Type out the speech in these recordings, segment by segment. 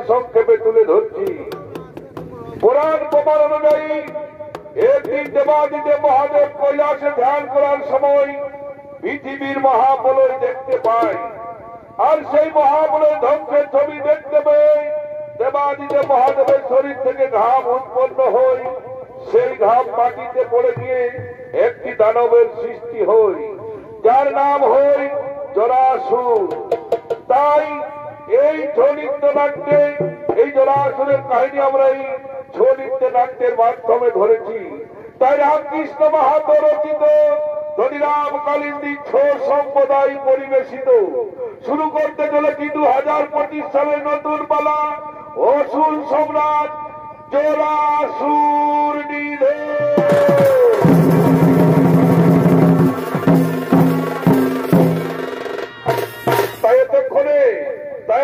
সংক্ষেপে তুলে ধরছি। পুরাণ প্রমাণ অনুযায়ী একদিন দেবাদিদেব মহাদেব কৈলাসে ধ্যান করার সময় পৃথিবীর মহাপ্রলয় দেখতে পায়, আর সেই মহাপ্রলয় ধ্বংসের ছবি দেখতে পেয়ে দেবাদিদেব মহাদেবের শরীর থেকে ঘাম উৎপন্ন হয়, সেই ঘাম মাটিতে পড়ে গিয়ে একটি দানবের সৃষ্টি হয়, যার নাম হয় জরাসুর। তাই এই ছৌ নৃত্য নাট্যে এই জরাসুরের কাহিনী আমরা এই ছৌ নৃত্য নাট্যের মাধ্যমে ধরেছি। তাই রামকৃষ্ণ মাহাতো রচিত ধনীরাম কালিন্দী ছৌ সম্প্রদায় পরিবেশিত শুরু করতে চলেছি 2025 সালের নতুন পালা অসুর সম্রাট জরাসুর নিধন।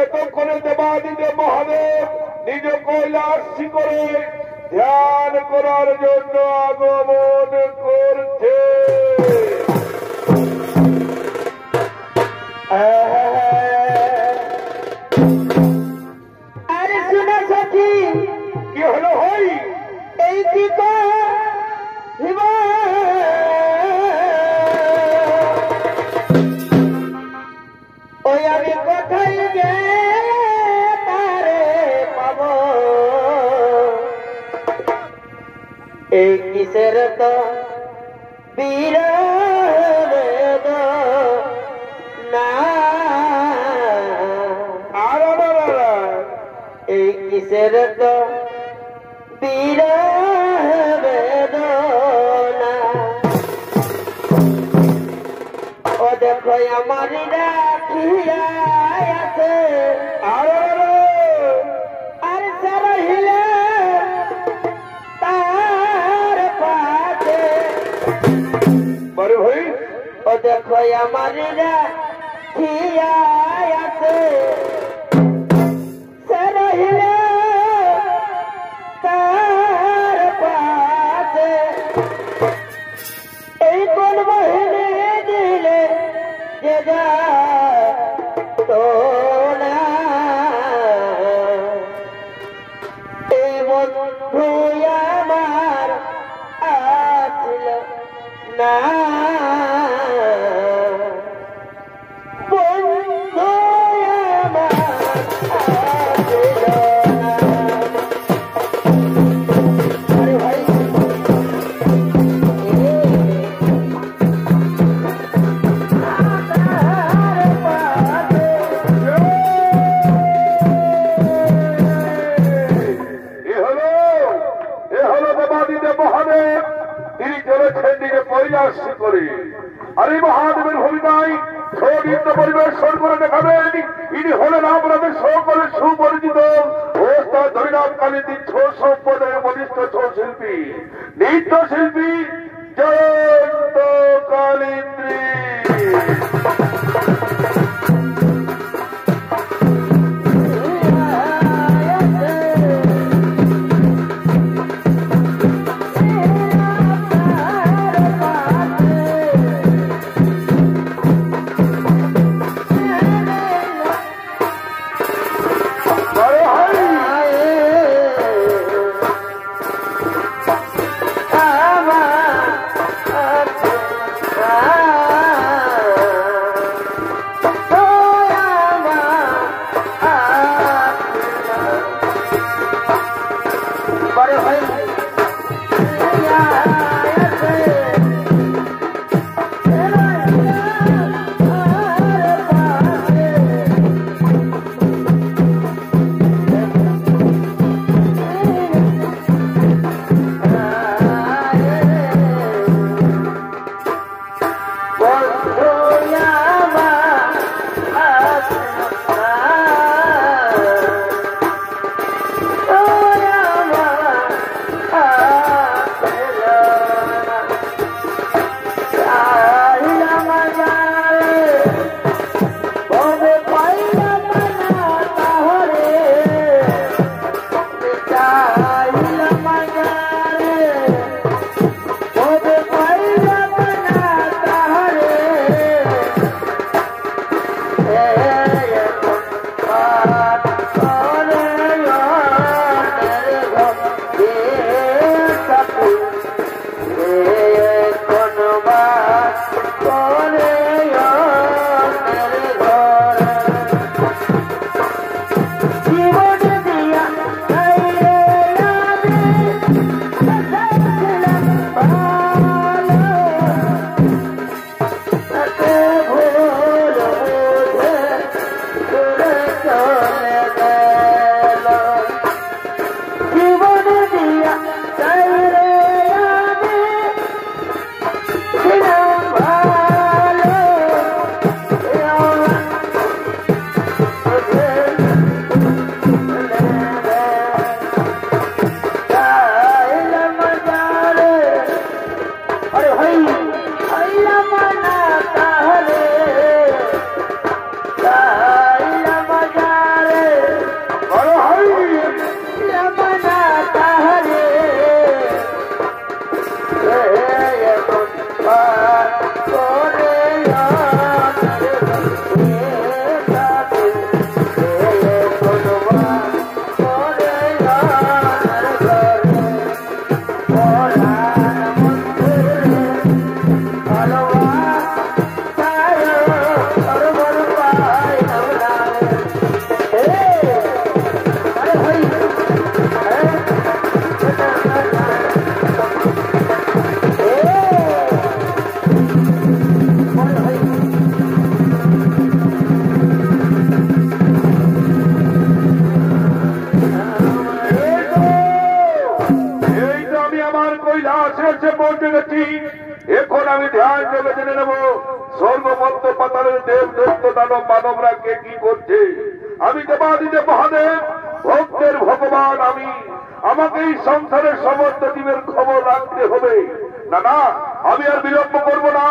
এতক্ষণে দেবাদিদেব মহাদেব নিজ কৈলাস শিখরে ধ্যান করার জন্য আগমন করছে। এই কিসের তো বিরহ না এই কিসের তো বিরহ বেদনা ও দেখো আমার রাখিয়া আছে আর সরহিলে তার পাতে বড় ভাই ও দেখো আমার রাখিয়া আছে সরহিলে তার পাতে এই কোন মহিনে দিলে যে যা তো না এই বন্ধু আমার আসল না বন্ধু আমার আসল না আরে ভাই মহাদেব তিনি চলেছেন দিকে পরিদর্শন করে আর এই মহাদেবের ভূমিকায় সৌগীত পরিবেশন করে দেখাবেন ইনি হলেন আপনাদের সকলের সুপরিচিত ওস্তাদ হরিনাম কালিন্দী ছৌ সম্প্রদায়ের বলিষ্ঠ ছৌ শিল্পী নৃত্যশিল্পী জয়ন্ত কালিন্দ্রী। ধ্যান যোগে জেনে নেব স্বর্গমন্ত পাতালের দেব দৈত্য দানব মানবরা কে কি করছে। আমি দেবাদিদেব মহাদেব ভক্তের ভগবান, আমি আমাকে এই সংসারের সমস্ত জীবের খবর রাখতে হবে। না না, আমি আর বিলম্ব করবো না,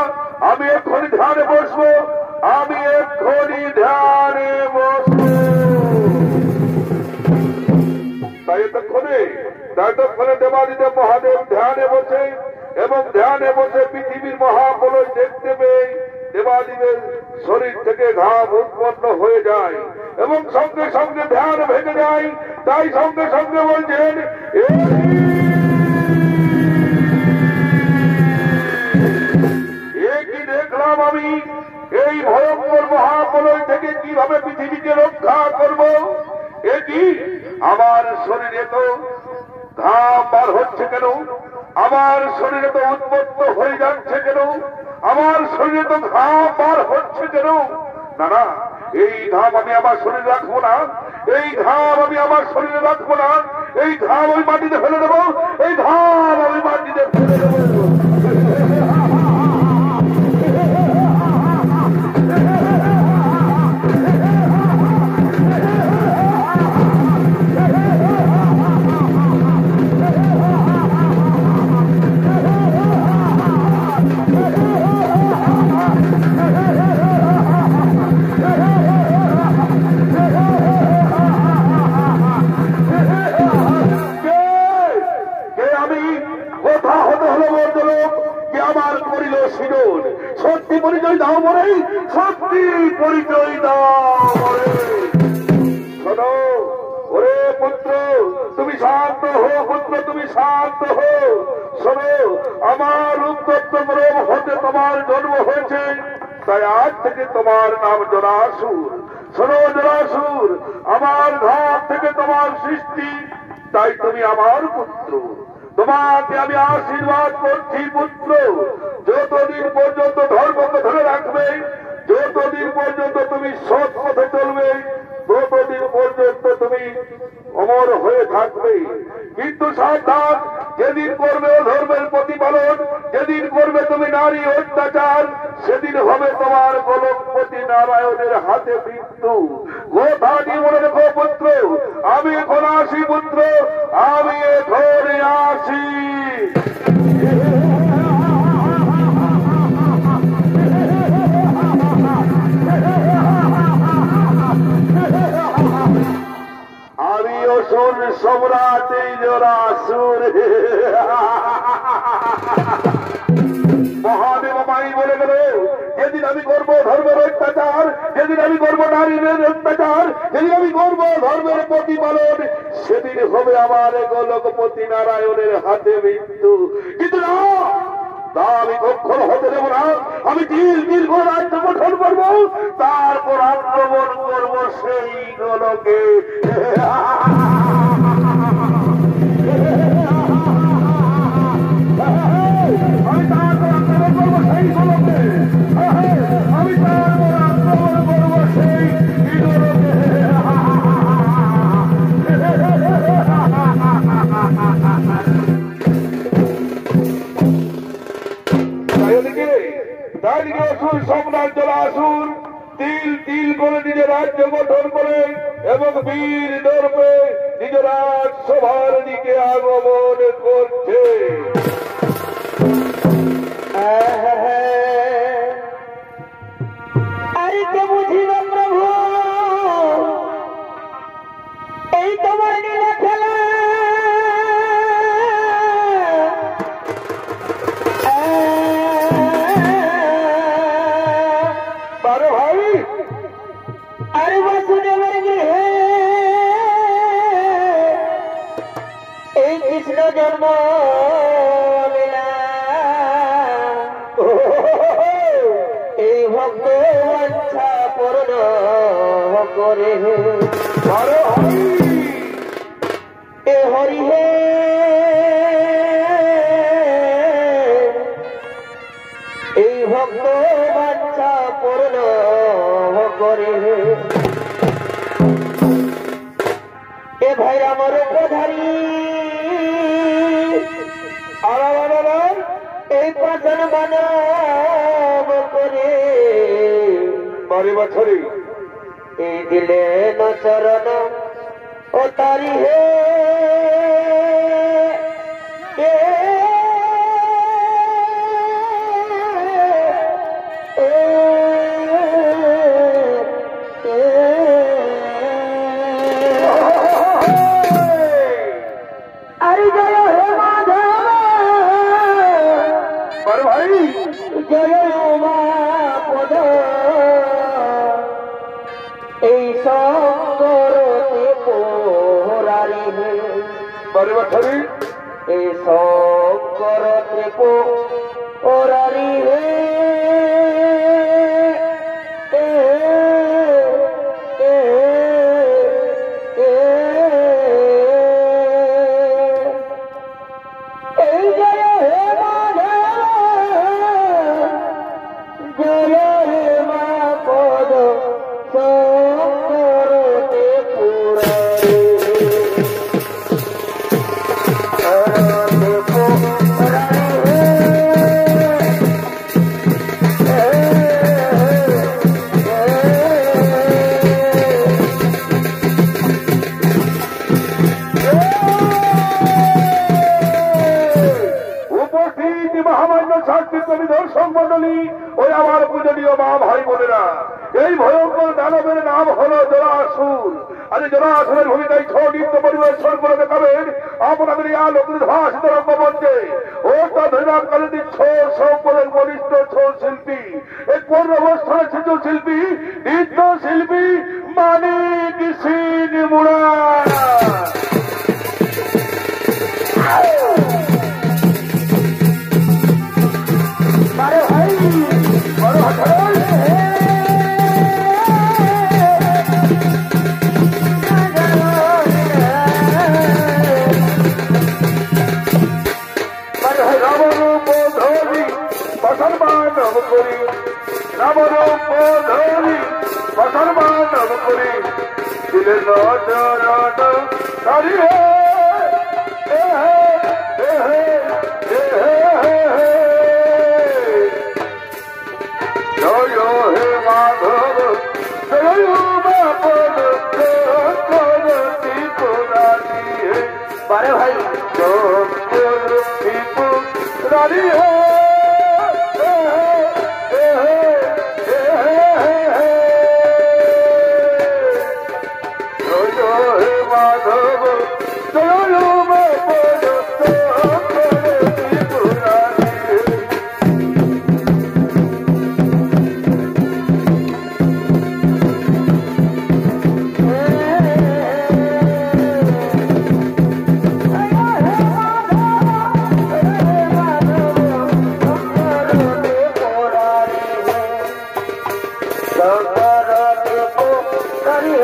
আমি এক্ষুনি ধ্যানে বসবো, আমি এক্ষুনি ধ্যানে বসবো। তাই এতক্ষণে দেবাদিদেব মহাদেব ধ্যানে বসে এবং ধ্যানে বসে পৃথিবীর মহাপ্রলয় দেখতে পেয়ে দেবাদিদেব শরীর থেকে ঘাম উৎপন্ন হয়ে যায় এবং সঙ্গে সঙ্গে ধ্যান ভেঙে যায়। তাই সঙ্গে সঙ্গে বলছেন, কি দেখলাম আমি, এই ভয়ঙ্কর মহাপ্রলয় থেকে কিভাবে পৃথিবীকে রক্ষা করব। এ কি আমার শরীরে তো ঘাম বার হচ্ছে কেন, আমার শরীরে তো উৎপন্ন হয়ে যাচ্ছে কেন, আমার শরীরে তো ঘাম বার হচ্ছে কেন। না না, এই ঘাম আমি আমার শরীরে রাখবো না, এই ঘাম আমি আমার শরীরে রাখবো না, এই ঘাম আমি মাটিতে ফেলে দেবো, এই ঘাম আমি মাটিতে ফেলে দেবো। সত্যি পরিচয় দাও মরে, সত্যি পরিচয় দাও মরে। শোনো ওরে পুত্র, তুমি শান্ত হো, পুত্র তুমি শান্ত হো। শোনো, আমার উত্তপ্ত রোগ হতে তোমার জন্ম হয়েছে, তাই আজ থেকে তোমার নাম জরাসুর। শোনো জরাসুর, আমার ঘর থেকে তোমার সৃষ্টি, তাই তুমি আমার পুত্র। তোমাকে আমি আশীর্বাদ করছি পুত্র, যতদিন পর্যন্ত ধর্মকে ধরে রাখবে, যতদিন পর্যন্ত তুমি সৎ পথে চলবে, ততদিন পর্যন্ত তুমি অমর হয়ে থাকবে। কিন্তু সাবধান, যেদিন করবে অধর্মের প্রতিপালন, যেদিন করবে তুমি নারী অত্যাচার, সেদিন হবে তোমার গোলকপতি নারায়ণের হাতে মৃত্যু। কথাটি মনে রেখো পুত্র, আমি এখন আসি পুত্র, আমি এখন আসি। আমি অসুর সম্রাট জরাসুর। মহাদেব মাই বলে গেল, যেদিন আমি করব ধর্মের অত্যাচার, যেদিন আমি করব নারীদের অত্যাচার, যেদিন আমি করব ধর্মের প্রতিপালন, সেদিন হবে আমার গোলকপতি নারায়ণের হাতে মৃত্যু। কিন্তু না, তা আমি কখনো হতে দেব না। আমি দীর্ঘ রাজ্য গঠন করব, তারপর আক্রমণ করব সেই গোলকে। আমি তারপর আক্রমণ করবো সেই গোলকে, আমি তারপর আক্রমণ করবো সেই গোলকে। তাইদিকে অসুর সম্রাট জরাসুর তিল তিল করে নিজের রাজ্য গঠন করে এবং বীর দর্পে নিজ রাজসভার দিকে আগমন করছে। আরেকটা বুঝিব প্রভু, এই তোমার নীলা খেলা। ভাই আরে বাসুদেবের গৃহে এই কৃষ্ণ জন্ম লীলা, এই ভক্ত বাঞ্ছা পূর্ণ করে এ হরি হে। এই ভক্ত বাঞ্ছা পূর্ণ করে এ ভাই আমার উপধারী এই সিংহাসন মানব করে বারে বছরে এই দিলে চরণ ও তারি হে আরে জয় হে মাধব বারে ভাই জয় মা পদ এই শঙ্করতে পোরারি হে বারে বছরে এই শঙ্করতে পোরারি হে এই জয় হে মাধব জয় হে মা পদ শঙ্করতে পুরারি উপস্থিত মহামান্য সাংস্কৃতিক দর্শক মন্ডলী ওই আমার পূজনীয় মা ভাই বোনেরা, এই ভয়ঙ্কর দানবের নাম হলো জরাসুর। আর এই জরাসুরের ভূমিকায় ছৌ নৃত্য পরিবেশন করে দেখাবেন আপনাদের আলোকিত ভাষিত রঙ্গমঞ্চে অষ্টাধৈরাকালীন ছৌ সম্পদের বলিষ্ঠ ছৌ শিল্পী, এই পূর্ণ অবস্থানের শিশু শিল্পী, নৃত্য শিল্পী মানিক সিং মুড়া। বারে ভাই বড় হাজার রামরূপ ধরি ফসল মানব করি, রামরূপ ধরি ফসল মানব করি, দিলে নজরান ধরি হে জয় হে মাধব জয় বাপদ করতি পুরানি হে বারে ভাই রানী হে জয় হে মাধব জয় বাপদ করতি পুরানি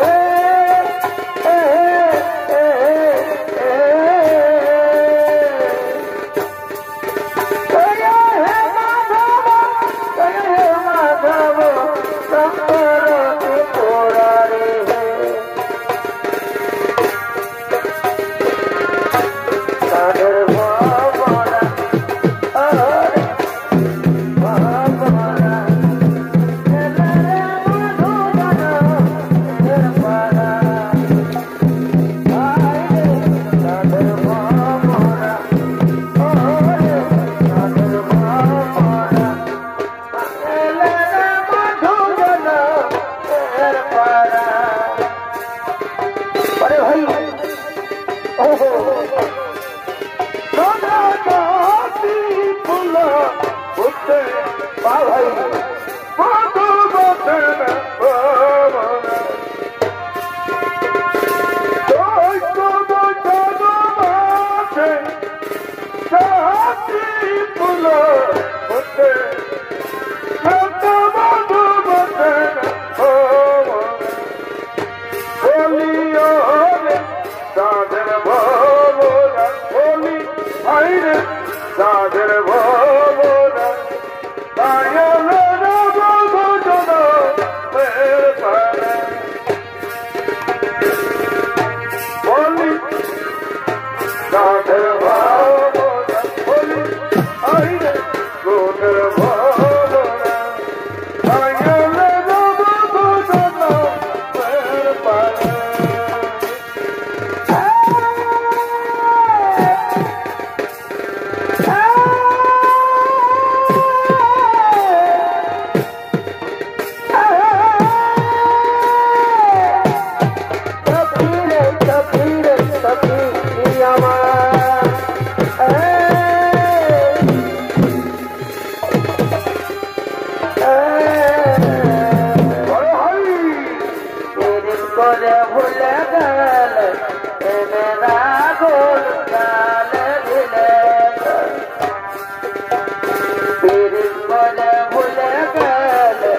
হে। Go গেলে প্রেমের আগুন জালে দিলে পীড়িত করে ভুলে গেলে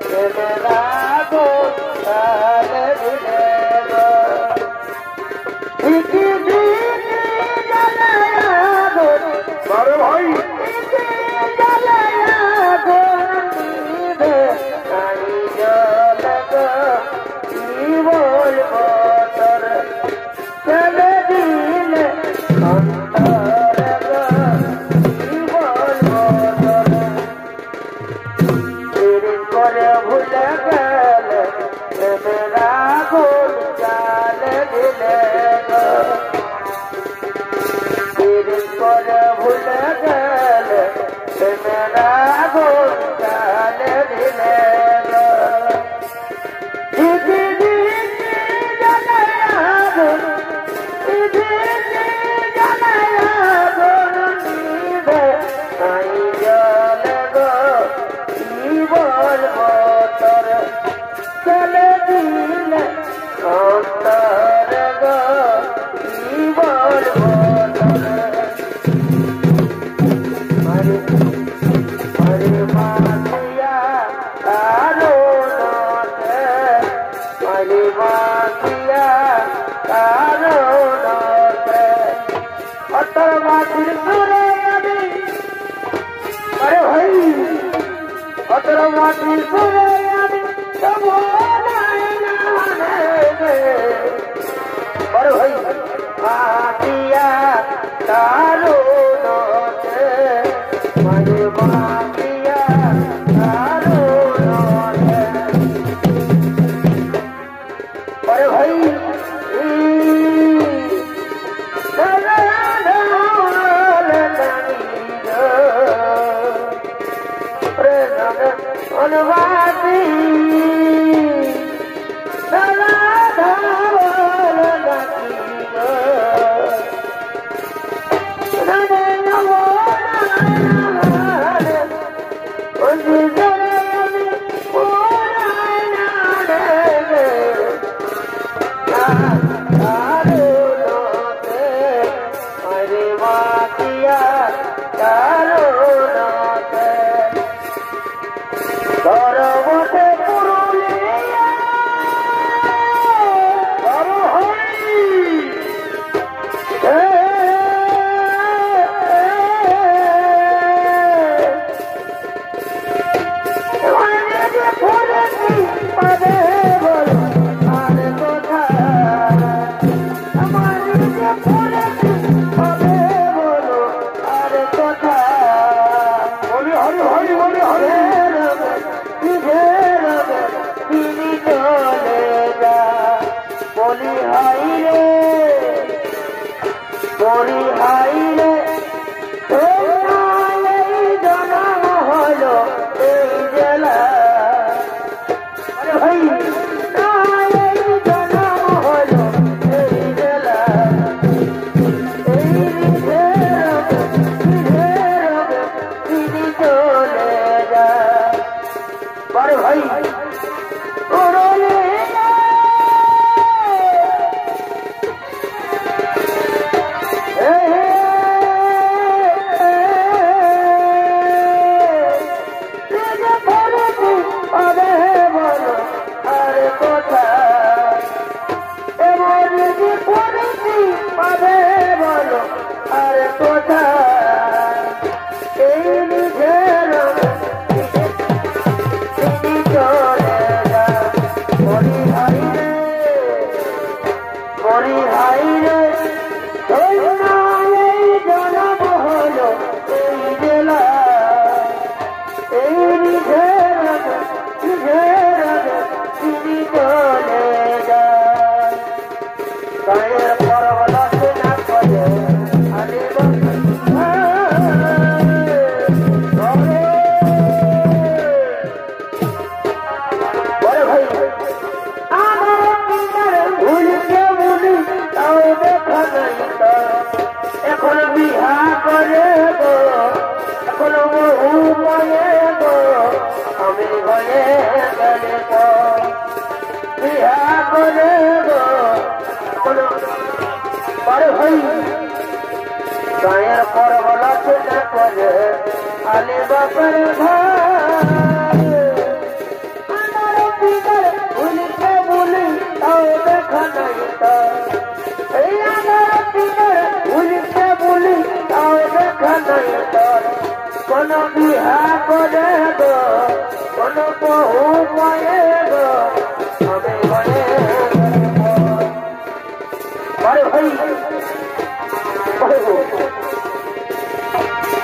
প্রেমের আগুন জালে দিলে ঝিকি ঝিকি জ্বলে আগুন আরে ভাই জ্বলে আগুন নিভে নাই জ্বলে গো কি বলবো তোর চলে দিলে অন্তরে গো কি বলবো তোর পীড়িত করে ভুলে গেলে প্রেমের আগুন জালে দিলে গো পীড়িত করে ভুলে গেলে প্রেমের আগুন জালে দিলে গো ঝিকি ঝিকি জ্বলে আগুন ঝিকি ঝিকি জ্বলে আগুন নিভে নাই জ্বলে গো কি বলবো তোর চলে দিলে অন্তরে গো কি বলবো তোর হরে হরে মাতিয়া কারো নাতে হরে মাতিয়া কারো নাতে অতর মাটির সুরে আমি আরে ভাই অতর মাটির সুরে আমি তবু নাই নামে আরে ভাই মাতিয়া কারো নাতে হরে মাতিয়া কারো নাতে আরে ভাই অনুবাদী बड़े भाई गायर पर वाला चले करे आले बापर भाई अनार पीकर भूली के भूली आओ देखा नहीं तो अनार पीकर भूली के भूली आओ देखा नहीं तो कोनो बिहा करे गो कोनो बहु पाए गो हमें बने बड़े भाई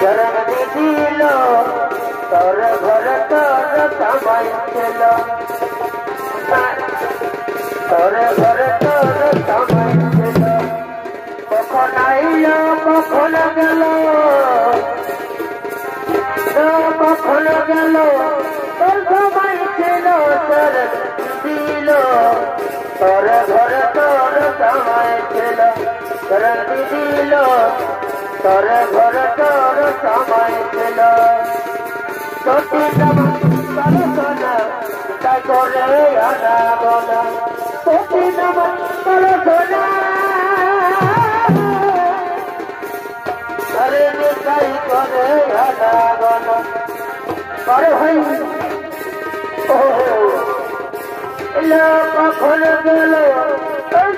चरण दिलो तोर घर तोर कमाई चलो तोर घर तोर कमाई चलो कखन आइलो कखन गेलो कखन गेलो तोर कमाई चलो चरण दिलो तोर घर तोर कमाई चलो चरण दिलो तोर घर तोर समय चलो छोटी नमन चलो सोना ताई करे आना गोना छोटी नमन चलो सोना अरे ताई करे आना गोना अरे भाई लो कखन गेलो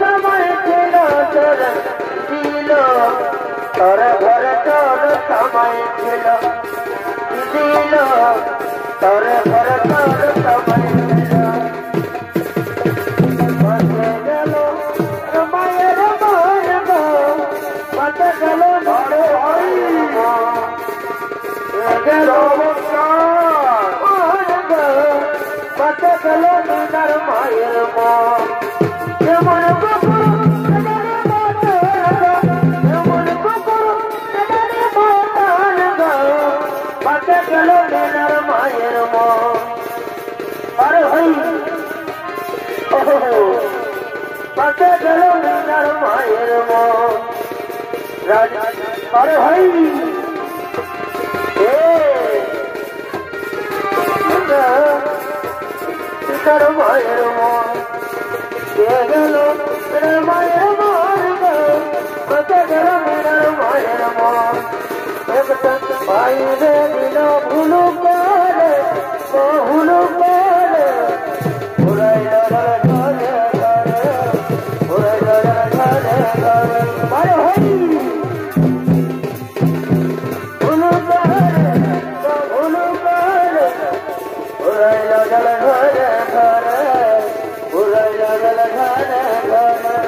समय चलो चरण दिलो तोर घर तोर समय चलो दिलो तोर घर तोर समय चलो बसे गलो मायर मोर गो बस गलो धरे हई गलो मोर गो बस गलो निदर मायर मो मन बकुरु चलो नर मायर मो अरे भाई पते चलो नर मायर मो राजा अरे भाई नर मायर मो चलो नर मायर मोर गो पते चलो नर मायर मो भाई रे दिलो भूलू करे भूलू करे उड़ाई लड़ल घरे घरे उड़ाई लड़ल घरे घरे अरे भाई भूलू करे उड़ाई लड़ल घरे घरे उड़ाई लड़ल घरे घरे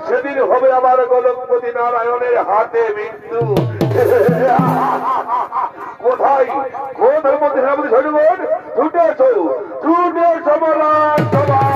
সেদিন হবে আমার গোলকপতি নারায়ণের হাতে মৃত্যু। কোথায় কোথার মধ্যে সেনাপতি সৈন্যগণ ছুটে এসো, ছুটে এসো মহারাজ সবাই।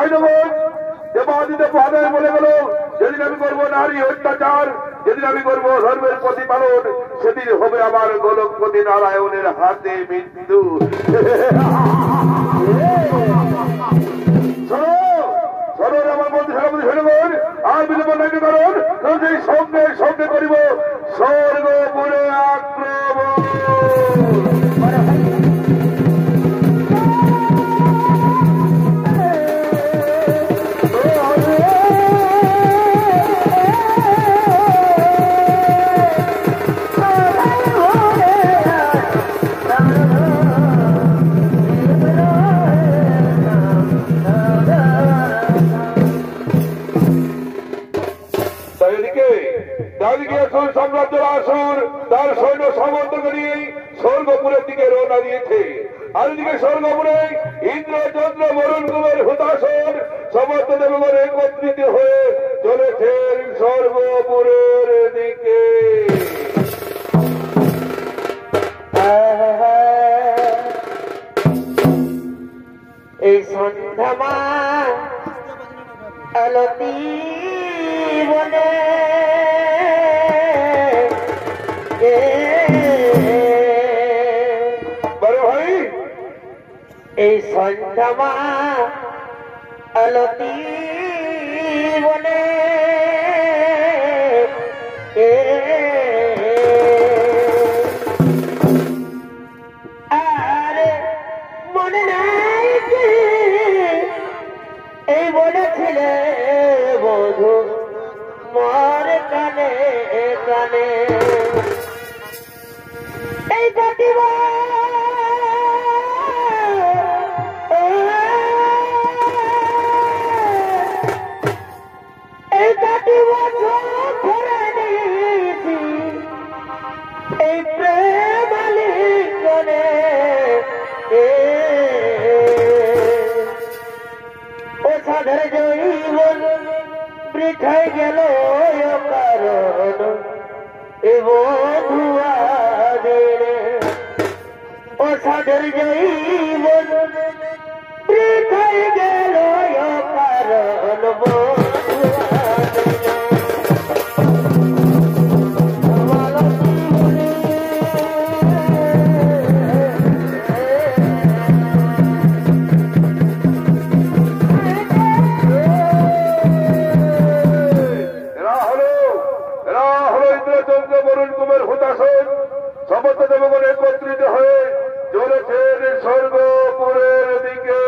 সৈন্যগণ দেবাদিদেব মহাদেব বলে গেল, যেদিন আমি করবো নারী অত্যাচার, যেদিন আমি করবো ধর্মের প্রতিপালন, সেদিন হবে আমার গোলকপতি নারায়ণের হাতে মৃত্যু। আমার বন্ধু সেনাপতি সৈন্যগণ, আর বিলম্ব নাই কারণ সেই সঙ্গে সঙ্গে করিব স্বর্গপুরে আক্রমণ। সাম্রাজ্যের আসুর তার সৈন্য সামন্তকে নিয়ে স্বর্গপুরের দিকে রওনা দিয়েছে। আর এদিকে স্বর্গপুরে ইন্দ্র চন্দ্র বরুণ কুমার হুতাসন সমস্ত দেবগণ একত্রিত হয়ে চলেছেন স্বর্গপুরের দিকে। এই সন্ধ্যামা আলতি বনে ভাই, এই সন্ধ্যামা আলতি বনে আরে মনে নাই কি এই বলেছিলে বধূ মর কানে কানে এই কাটিব এই কাটিব ধরে নিয়েছি এই প্রেমালিঙ্গনে ও সাধের জৈবন বৃথায় গেল কারণ এ বধুয়া দিলে ও সাধের জৈবন বৃথায় গেল কারণ বরুণ কুমার হুতাসন সমস্ত দেবগণ একত্রিত হয়ে চলেছেন স্বর্গপুরের দিকে।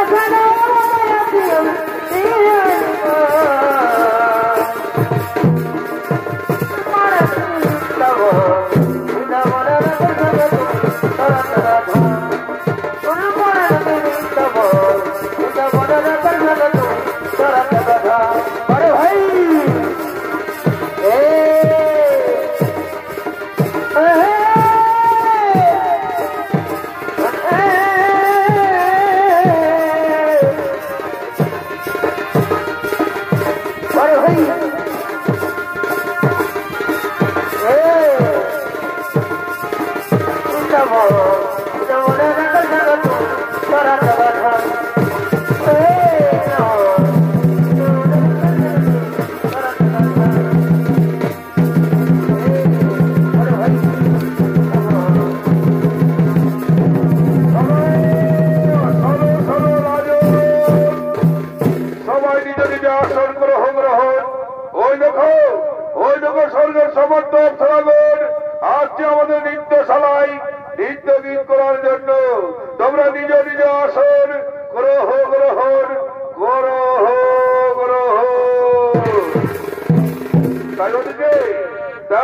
Come on! নিজ আসন গ্রহ গ্রহণ গ্রহ গ্রহ। তাই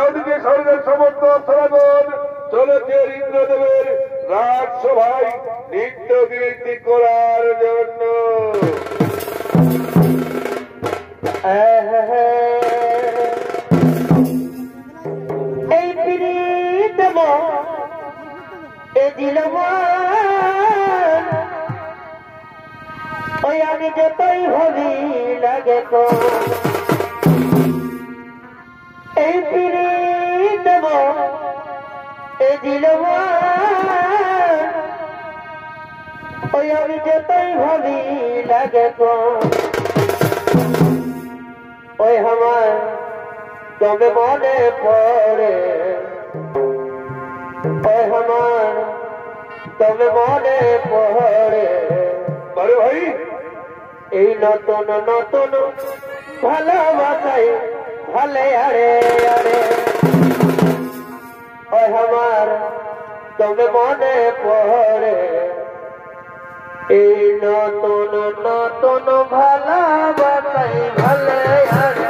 ওদিকে স্বর্গের সমস্ত অপ্সরাগণ চলেছে ইন্দ্রদেবের রাজসভায় নৃত্য কীর্তি করার জন্য। এই প্রীতম এ দিলম ওই আমি যতই ভাবি লাগে তো এই প্রীতম এ দিলম ওই আমি যতই ভাবি লাগে তো ওই আমার তবে মনে পড়ে ওই আমার তবে মনে পড়ে আরে ভাই এই নতুন নতুন ভালোবাসায় ভালে আরে আরে ওই আমার তবে মনে পড়ে এই নতুন নতুন ভালোবাসায় ভালে আরে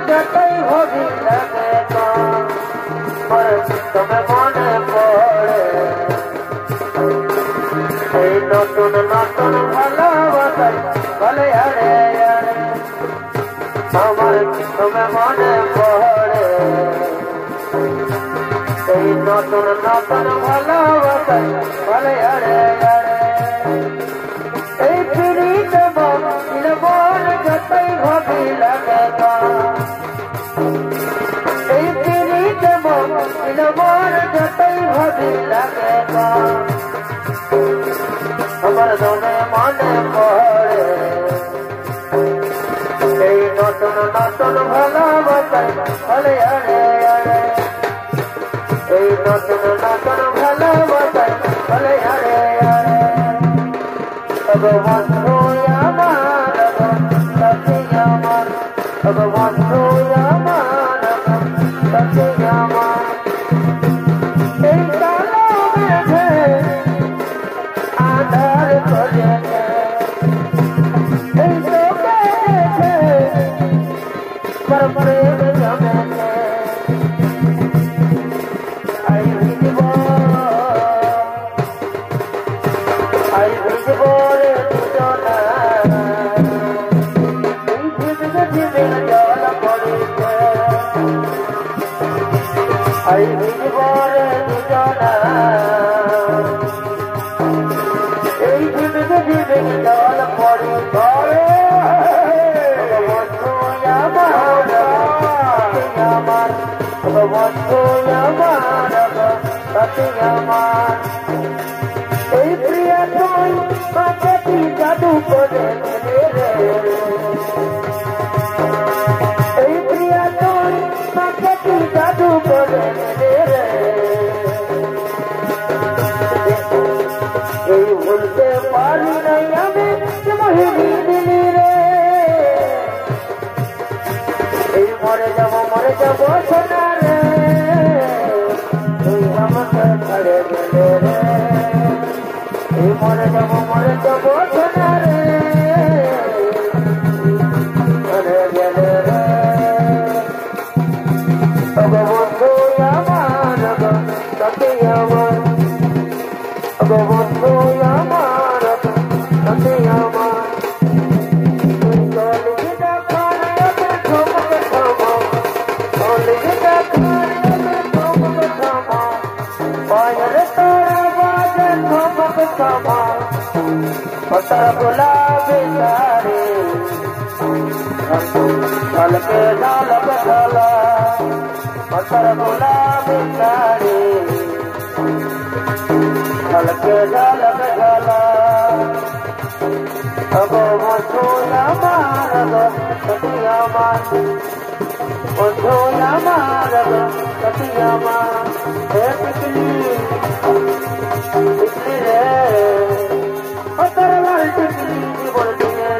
যতই ভাবি লাগে তবে মনে পড়ে এই নতুন নতুন ভালোবাসায় বলে আরে আরে আমার তবে মনে পড়ে এই নতুন নতুন ভালোবাসায় বলে আরে আরে এই প্রীত মন যতই ভাবি লাগে এই প্রীত মন যতই ভাবি লাগে আমার দমে মনে পড়ে এই নতুন নতুন ভালোবাসায় বলে আরে আরে এই নতুন নতুন ভালোবাসায় বলে আরে আরে বন্ধু আমার সত্যি আমার বন্ধু আমার সত্যি আমার এই কালো মেঘে আধার করেছে এই চোখে দেখে প্রেম জমেছে আই ভিজব রে দুজনা এই ভিজবে ভিজবে জল পড়েছে আই ভিজব রে দুজনা এই ভিজবে ভিজবে জল পড়েছে বন্ধু আমার আমার বন্ধু আমার সাথী আমার এই প্রিয়া তুই পাখি জাদু করে রে এই প্রিয়া তুই পাখি জাদু করে রে এই ভুলতে পারি নাই আমি মোহিনী দিলি রে এই মরে যাব সোনা রে তুই আমাকে ছাড়ে গেলে রে এই মরে যাব সোনা রে মরে গেলে রে বন্ধু আমার সাথী আমার বন্ধু আমার সাথী আমার তুই চল গীতা খানে ঠমকে থামা চল গীতা খানে ঠমকে থামা পায়ের তোরা বাজে ঠমকে থামা पत्थर गुलाबी सारे हल्के ढालक ढाला पत्थर गुलाबी सारे हल्के ढालक ढाला अब मधुया मारग सतिया मान मधुया मारग सतिया मान टिकली टिकली रे पत्थर लाल टिकली बोलती है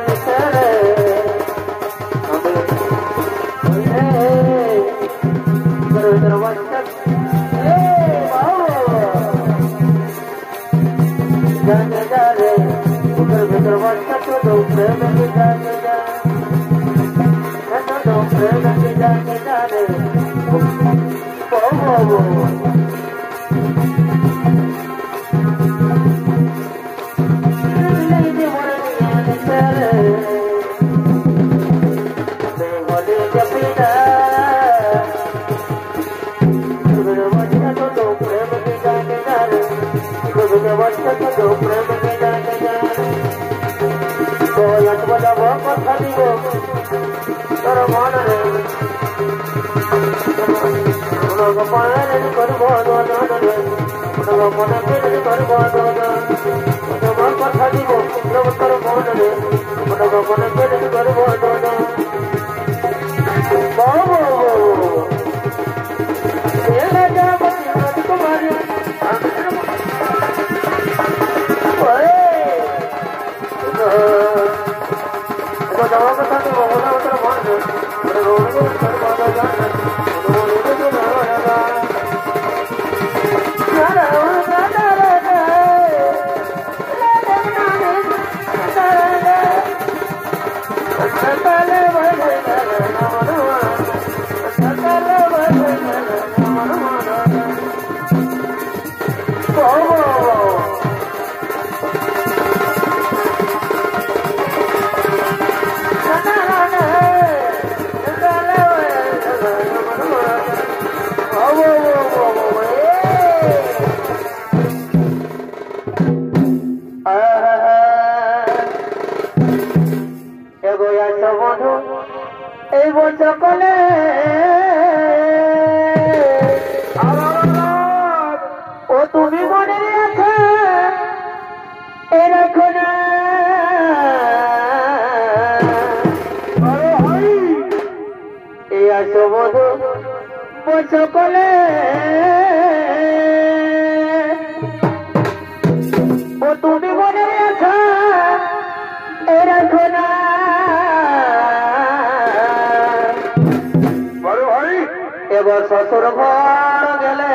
শ্বশুর ঘর গেলে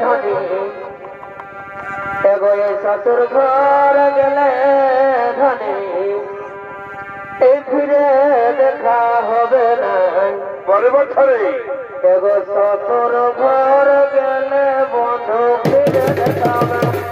ধনী এগোয়ে শ্বশুর ঘর গেলে ধনী এই ফিরে দেখা হবে না পরে বছরে এগো শ্বশুর ঘর গেলে বন্ধু ফিরে দেখা হবে না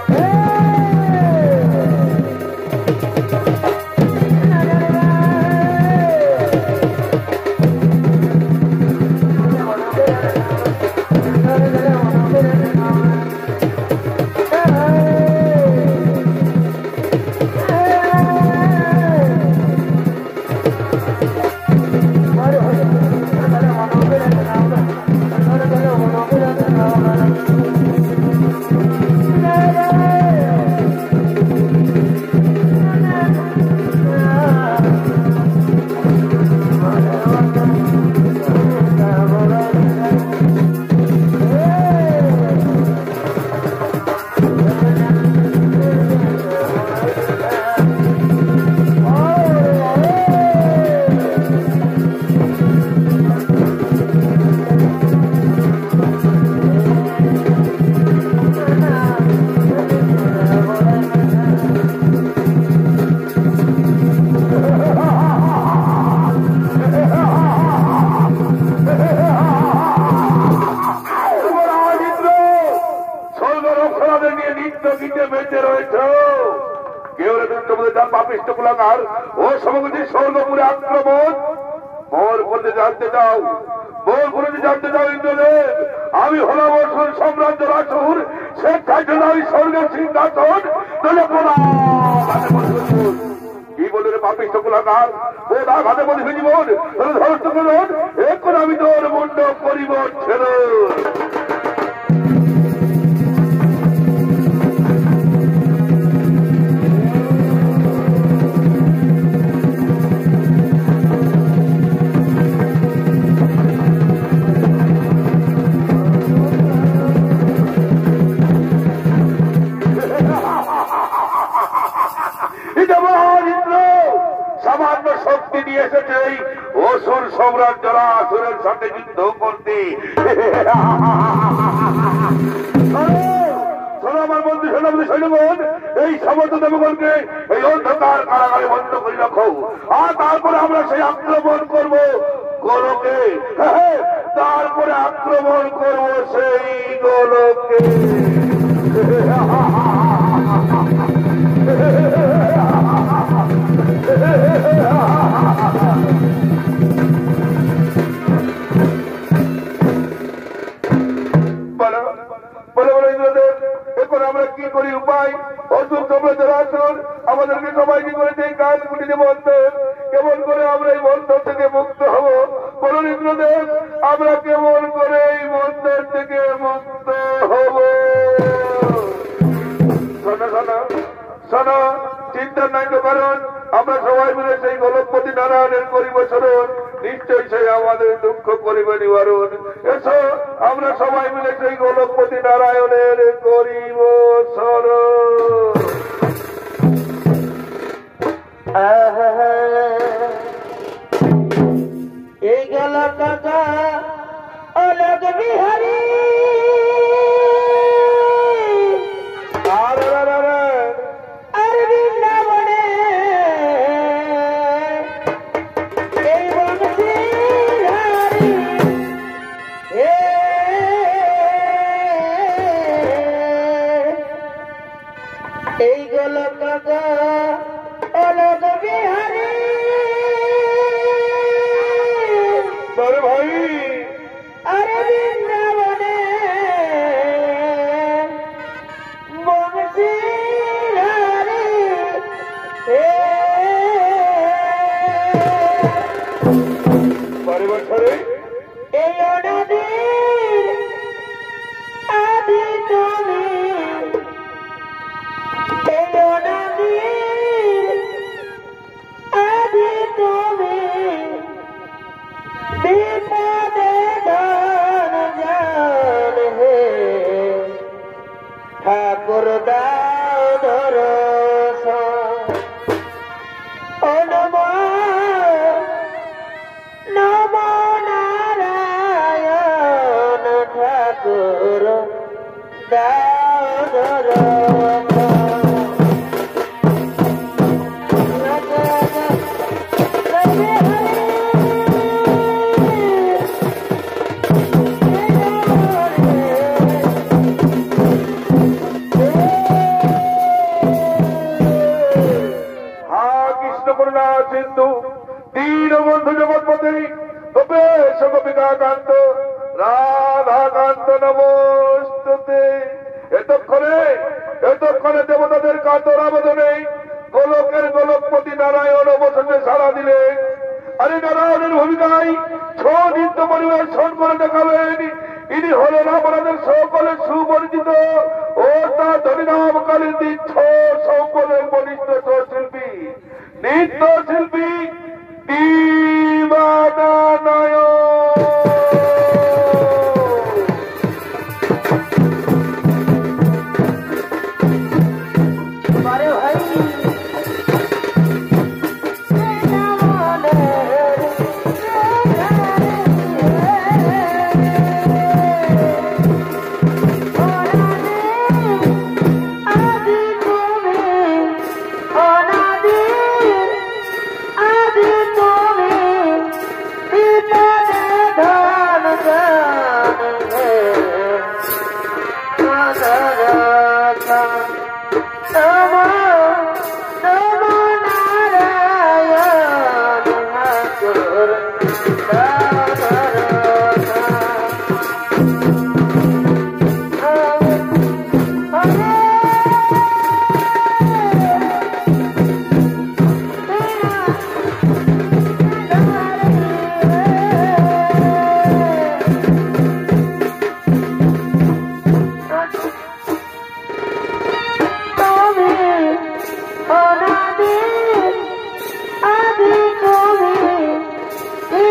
আমি হলাম অসুর সম্রাট রাসুর শেখ খাইছেন আমি স্বর্গের সিংহাসন কি বলে রে পাপিষ্ট কুলাকার ও দা ঘাটে বলি জীবন ধরস্ত করুন এখন আমি তোর মুন্ড পরিবর্তন শক্তি নিয়ে এসেছে অসুর সম্রাট যারা আসুরের সাথে যুদ্ধ করতে আমার বন্ধু সেনাপতি সৈন্যগণ এই সমস্ত দেবগণকে এই অন্ধকার কারাগারে বন্ধ করে রাখো আর তারপরে আমরা সেই আক্রমণ করবো গোলকে, তারপরে আক্রমণ করব সেই গোলকে। এখন আমরা কি করি উপায়? অর্জুন তোমরা যারা আসুন, আমাদেরকে সবাইকে করে এই কাজ কুটিতে বন্ধন, কেমন করে আমরা এই বন্ধন থেকে মুক্ত হব? বলুন ইন্দ্রদেব, আমরা কেমন করে এই বন্ধন থেকে মুক্ত হব? শোনো শোনো শোনো, চিন্তার নাই তো কারণ, আমরা সবাই মিলে সেই গোলকপতি নারায়ণের করিব স্মরণ, নিশ্চয়ই সেই আমাদের দুঃখ করিবে নিবারণ। এসো আমরা সবাই মিলে সেই গোলকপতি নারায়ণের করিব স্মরণ। এই গেল কাকা অলোক বিহারী, আর বৃন্দাবনে এই বংশীধারী, এই গেল কাকা অলোক বিহারী। ভাই আরে বৃন্দাবনে বংশীধারী, বারে বছরে এই অনাদির আদি তুমি, এই অনাদির আদি তুমি, বিপদে ধন জান হে ঠাকুর দাও দর্শন। ও নমো নমো নারায়ণ ঠাকুর দাও দর্শন। সিন্ধু দীনবন্ধু জগৎপতি গোপেশ গোপিকাকান্ত রাধাকান্ত নমস্তুতে। এতক্ষণে দেবতাদের কাতর আবেদনে গোলকের গোলকপতি নারায়ণ অবশেষে সাড়া দিলেন। আরে নারায়ণের ভূমিকায় নৃত্য পরিবেশন করে দেখাবেন। ইনি হলেন আমাদের সকলের সুপরিচিত ও তা ধরিনাম কালিন্দী সকলের বলিষ্ঠ শিল্পী, নৃত্য শিল্পী দিবানারায়ণ। Oh,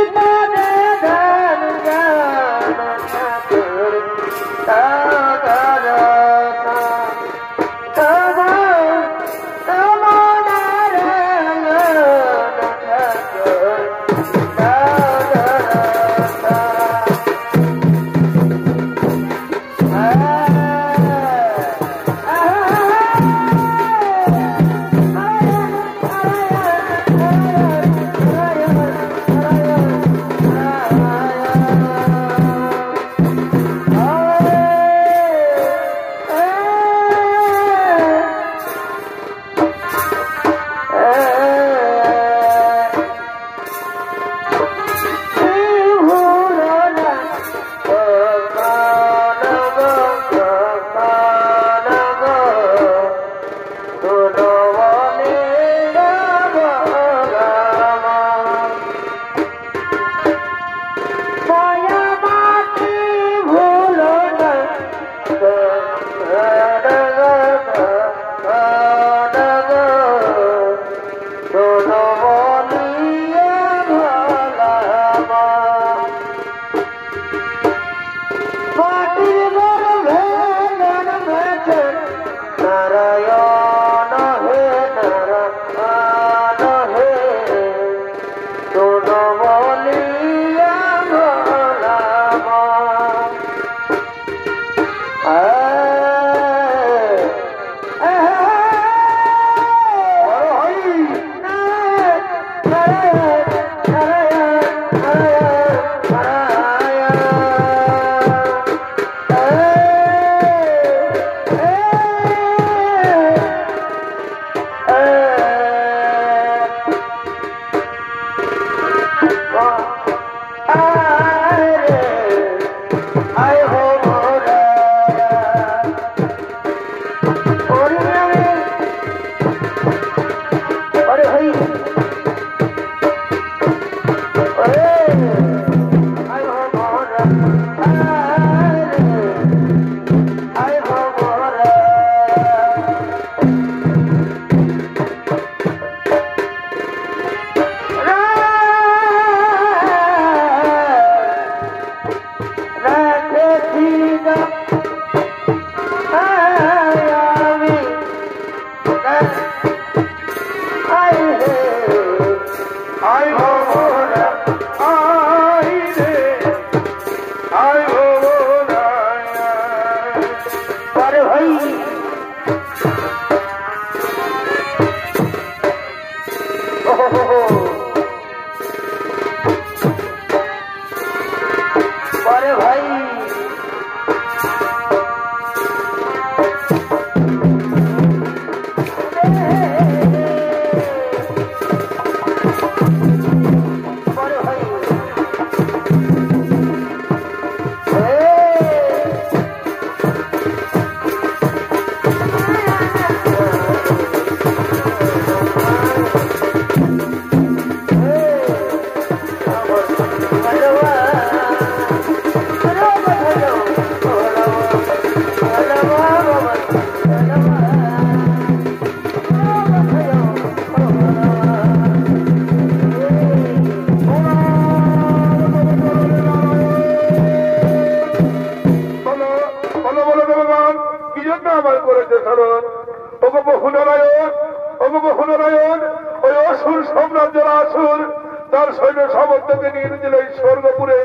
তার সৈন্য সামর্থ্যকে নিয়ে গেছিল এই স্বর্গপুরে।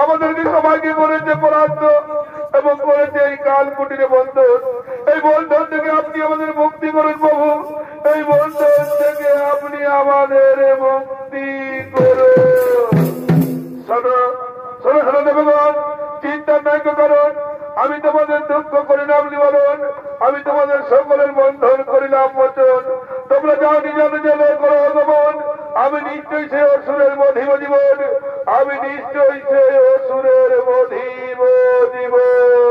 আমাদেরকে সবাইকে করেছে পরাস্ত এবং করেছে এই কাল কুটিরে বন্ধন। এই বন্ধন থেকে আপনি আমাদের মুক্তি করুন প্রভু, এই বন্ধন থেকে আপনি আমাদের মুক্তি করুন। শোনো শোনো শোনো দেবগণ, চিন্তা নাই করুন, আমি তোমাদের দুঃখ করিলাম নিবারণ, আমি তোমাদের সকলের বন্ধন করিলাম মোচন। তোমরা যাও নিজ নিজে করো গমন, আমি নিশ্চয়ই সে অসুরের মধিব জীবন, আমি নিশ্চয়ই সে অসুরের মধিব জীবন।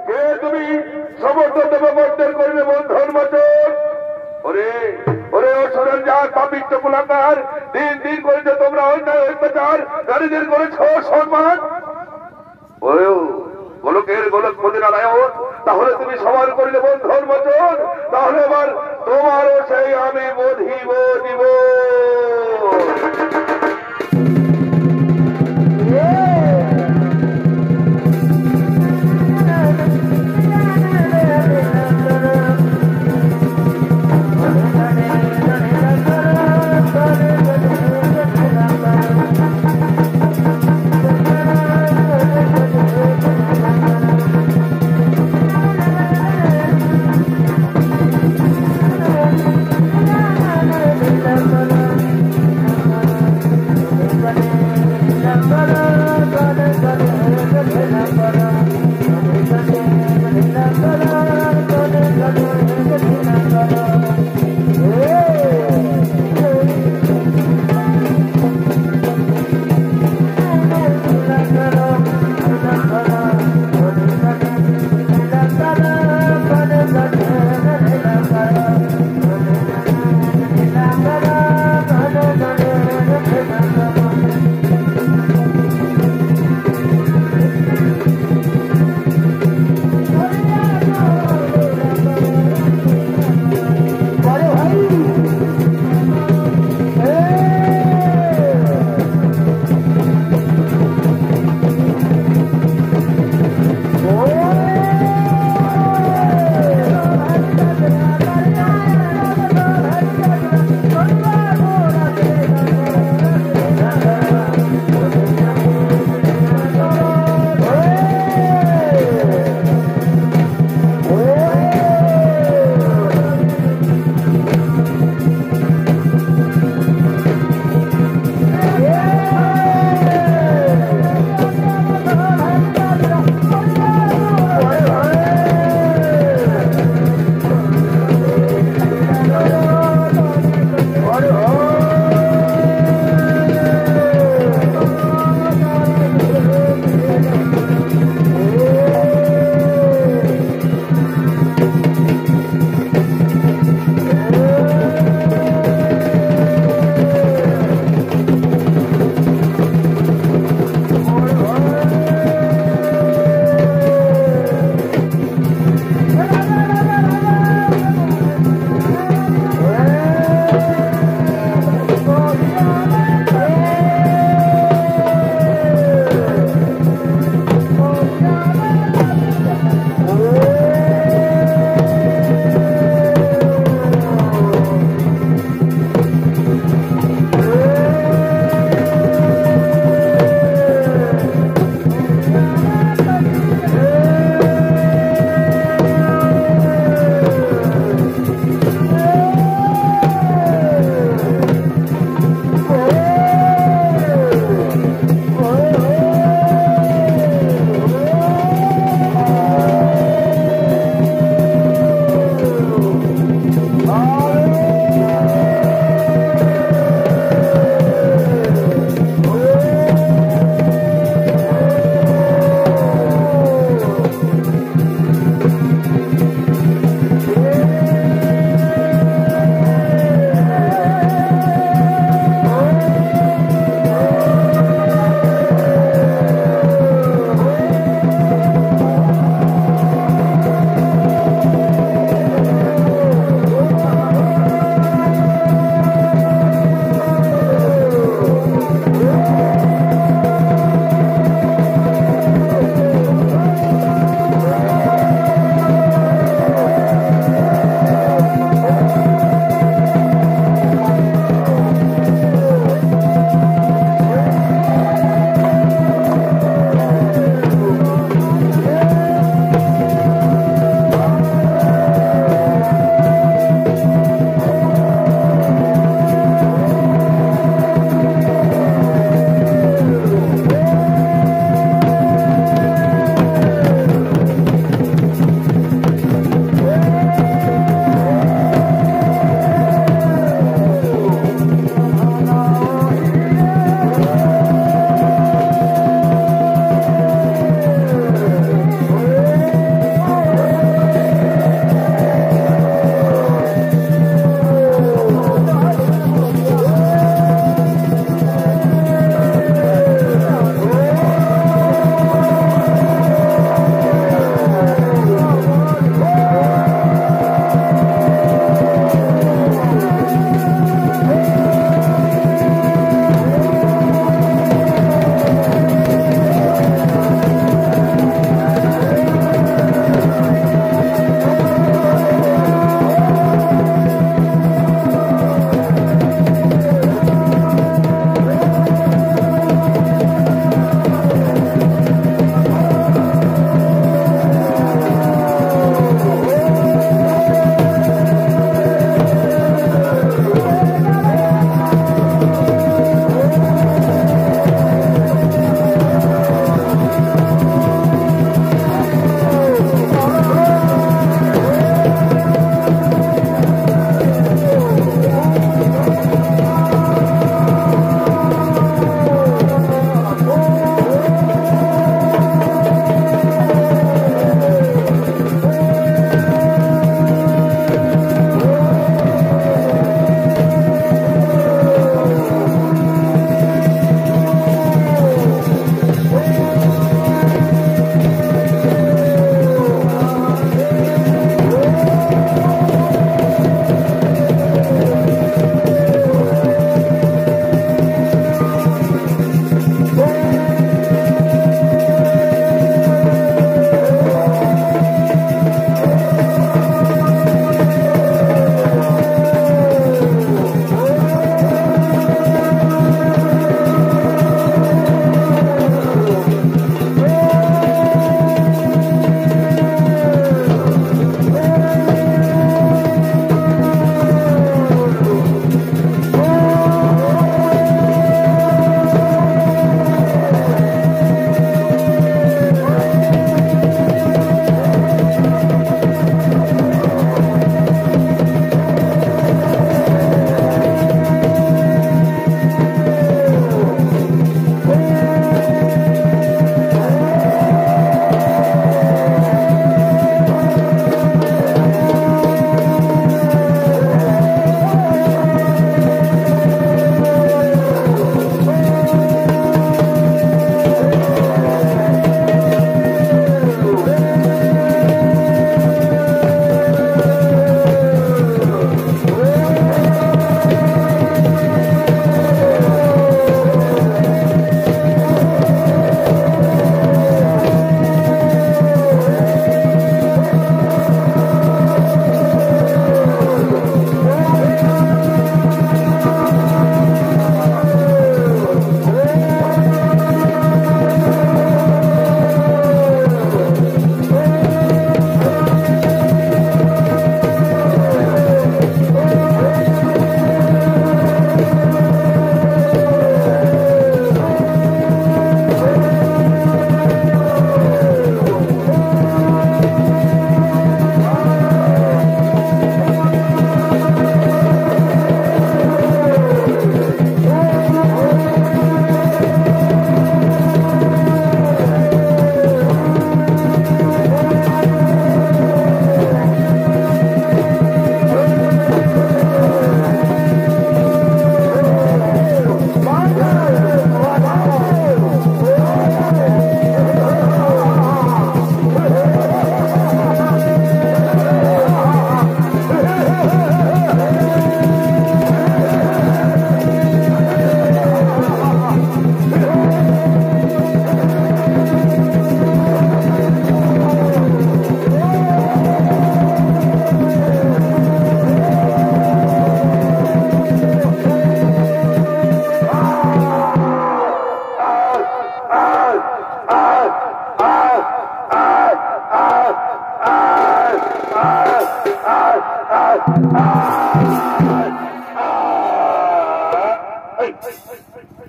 কে তুমি সমস্ত দেববর্ধের করিলে বন্ধন মোচন? ওরে ওরে অসুরের যার পাপিষ্ট কুলাঙ্গার, দিন দিন করেছে তোমরা অন্যায় অত্যাচার, নারীদের করেছ সম্মান। গোলকের গোলকপতি নারায়ণ, তাহলে তুমি সবার করিলে বন্ধন মোচন, তাহলে এবার তোমারও সেই আমি বধিব দিব।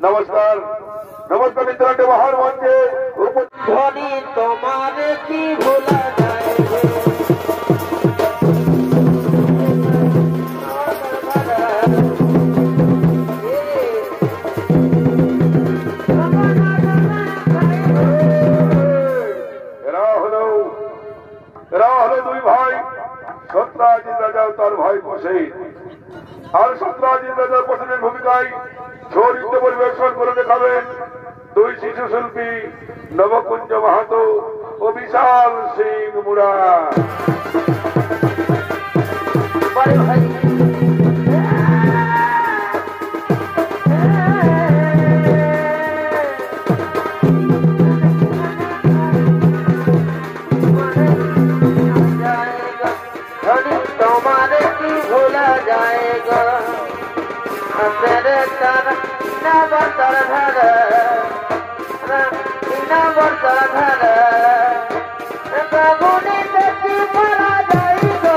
नमस्कार नमस्कार मित्रांनो महान म्हणजे ध्वनि तुम्हारे की भूला जाएंगे দুই ভাই সত্রাজিৎ রাজা তার ভাই বসে আর সত্রাজিৎ রাজার বসের ভূমিকায় চরিত্র পরিবেশন করে দেখাবেন দুই শিশু শিল্পী নবকুঞ্জ মাহাতো ও বিশাল সিং মুড়া। तुम्हारे की भूला जाएगा तेरे तर न बरतर घर न बरतर घर गुनी देखी मरा जाएगा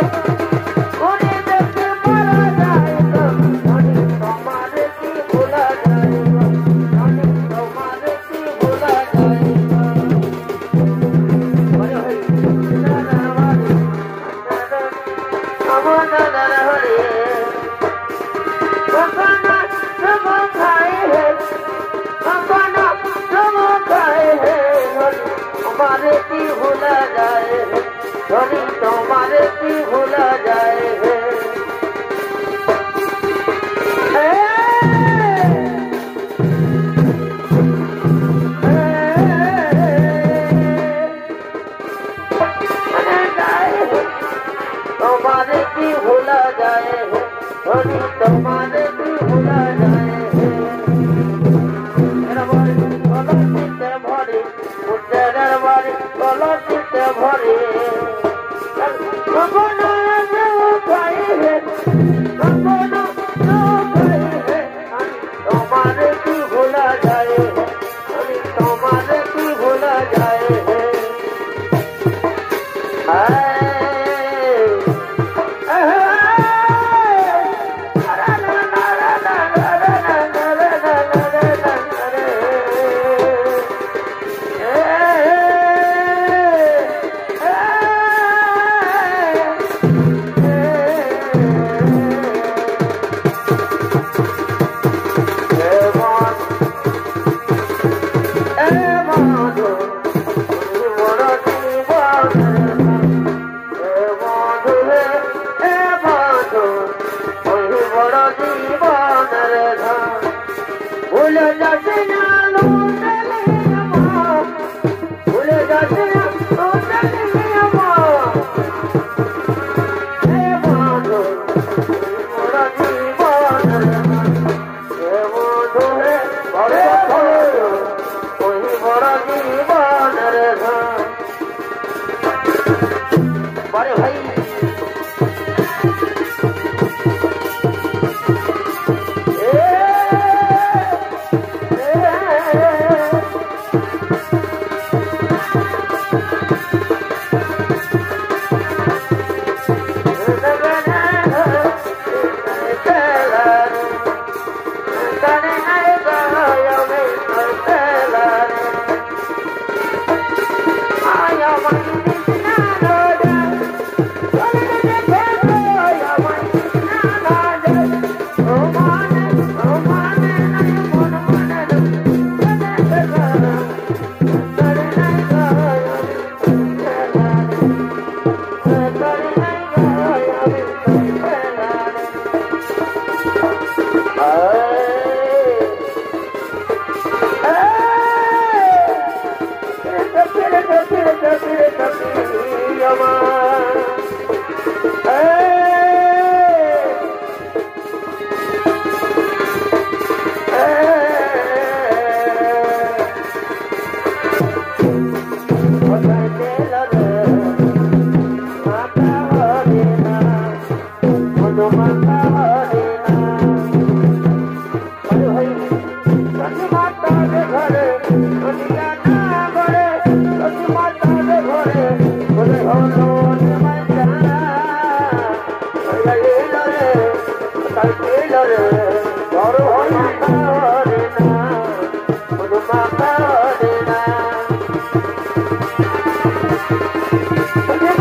गुनी देखी मरा जाएगा तुम्हारे की भूला जाएगा तुम्हारे की भूला जाएगा। तुम्हारे की भूला जाए धनी तुम्हारे की भूला जाए तुम्हारे की भूला जाए धनी तुम्हारे की भूला जाए भरे तुम्हारे की भूला जाए तुम्हारे की भूला जाए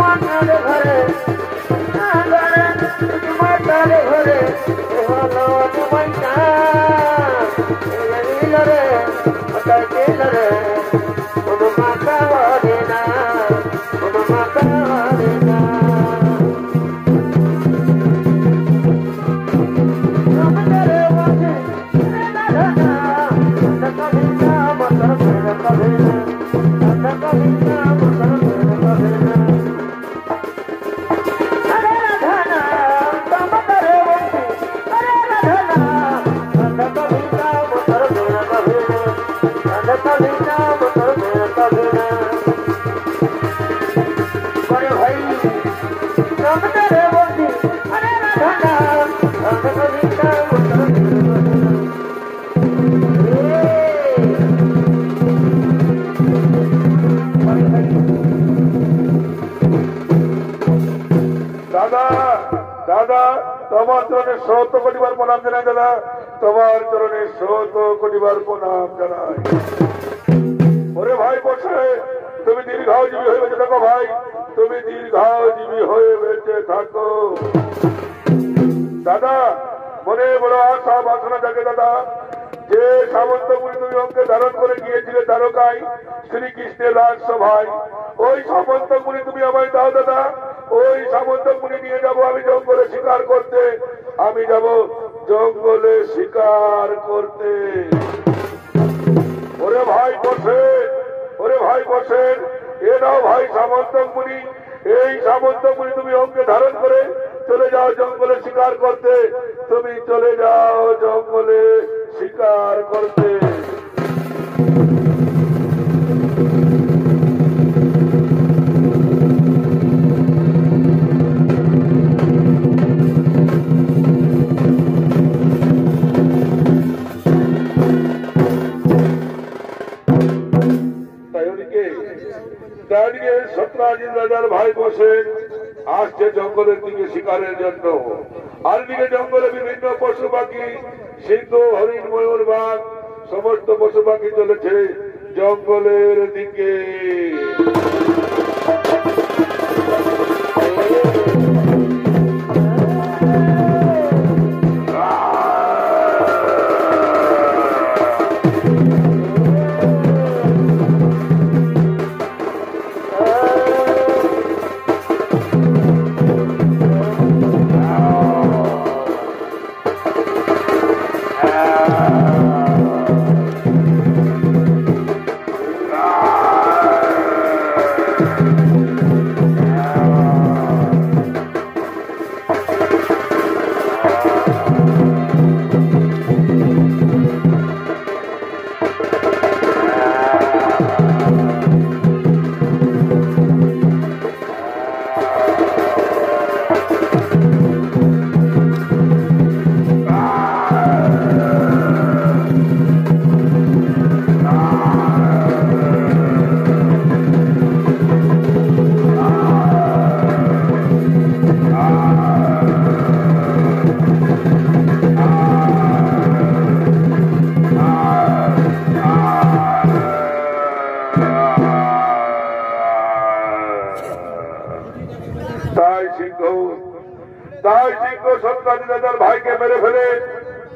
মাতার ঘরে মাতার ঘরে হলো ময়না রে মাতা ছিল রে কোনো মাতা বাড়ে না কোনো মাতা বাড়ে না তোমার চরণে 100 কোটিবার প্রণাম জানাই দাদা তোমার চরণে 100 কোটিবার প্রণাম জানাই ওরে ভাই বসে তুমি দীর্ঘজীবী হয়ে বেঁচে থাকো ভাই তুমি দীর্ঘজীবী হয়ে বেঁচে থাকো দাদা মনে বড় আশা বাসনা থাকে দাদা যে সামন্তপুরী তুমি অঙ্কে ধারণ করে গিয়েছিলে দ্বারকায় শ্রীকৃষ্ণের রাজসভায় ওই সামন্তপুরী তুমি আমায় দাও দাদা ওই সামন্তপুরী নিয়ে যাব আমি জঙ্গলে শিকার করতে আমি যাব জঙ্গলে শিকার করতে ওরে ভাই বসেন এ নাও ভাই সামন্তপুরী এই সামন্তপুরী তুমি অঙ্কে ধারণ করে চলে যাও জঙ্গলে শিকার করতে তুমি চলে যাও জঙ্গলে শিকার করতে সত্যরাজিৎ রাজার ভাই বসেন আসছে জঙ্গলের দিকে শিকারের জন্য আর দিকে জঙ্গলে বিভিন্ন পশু পাখি সিংহ হরিণ ময়ূর বাঘ সমস্ত পশু পাখি চলেছে জঙ্গলের দিকে ভাইকে মেরে ফেলে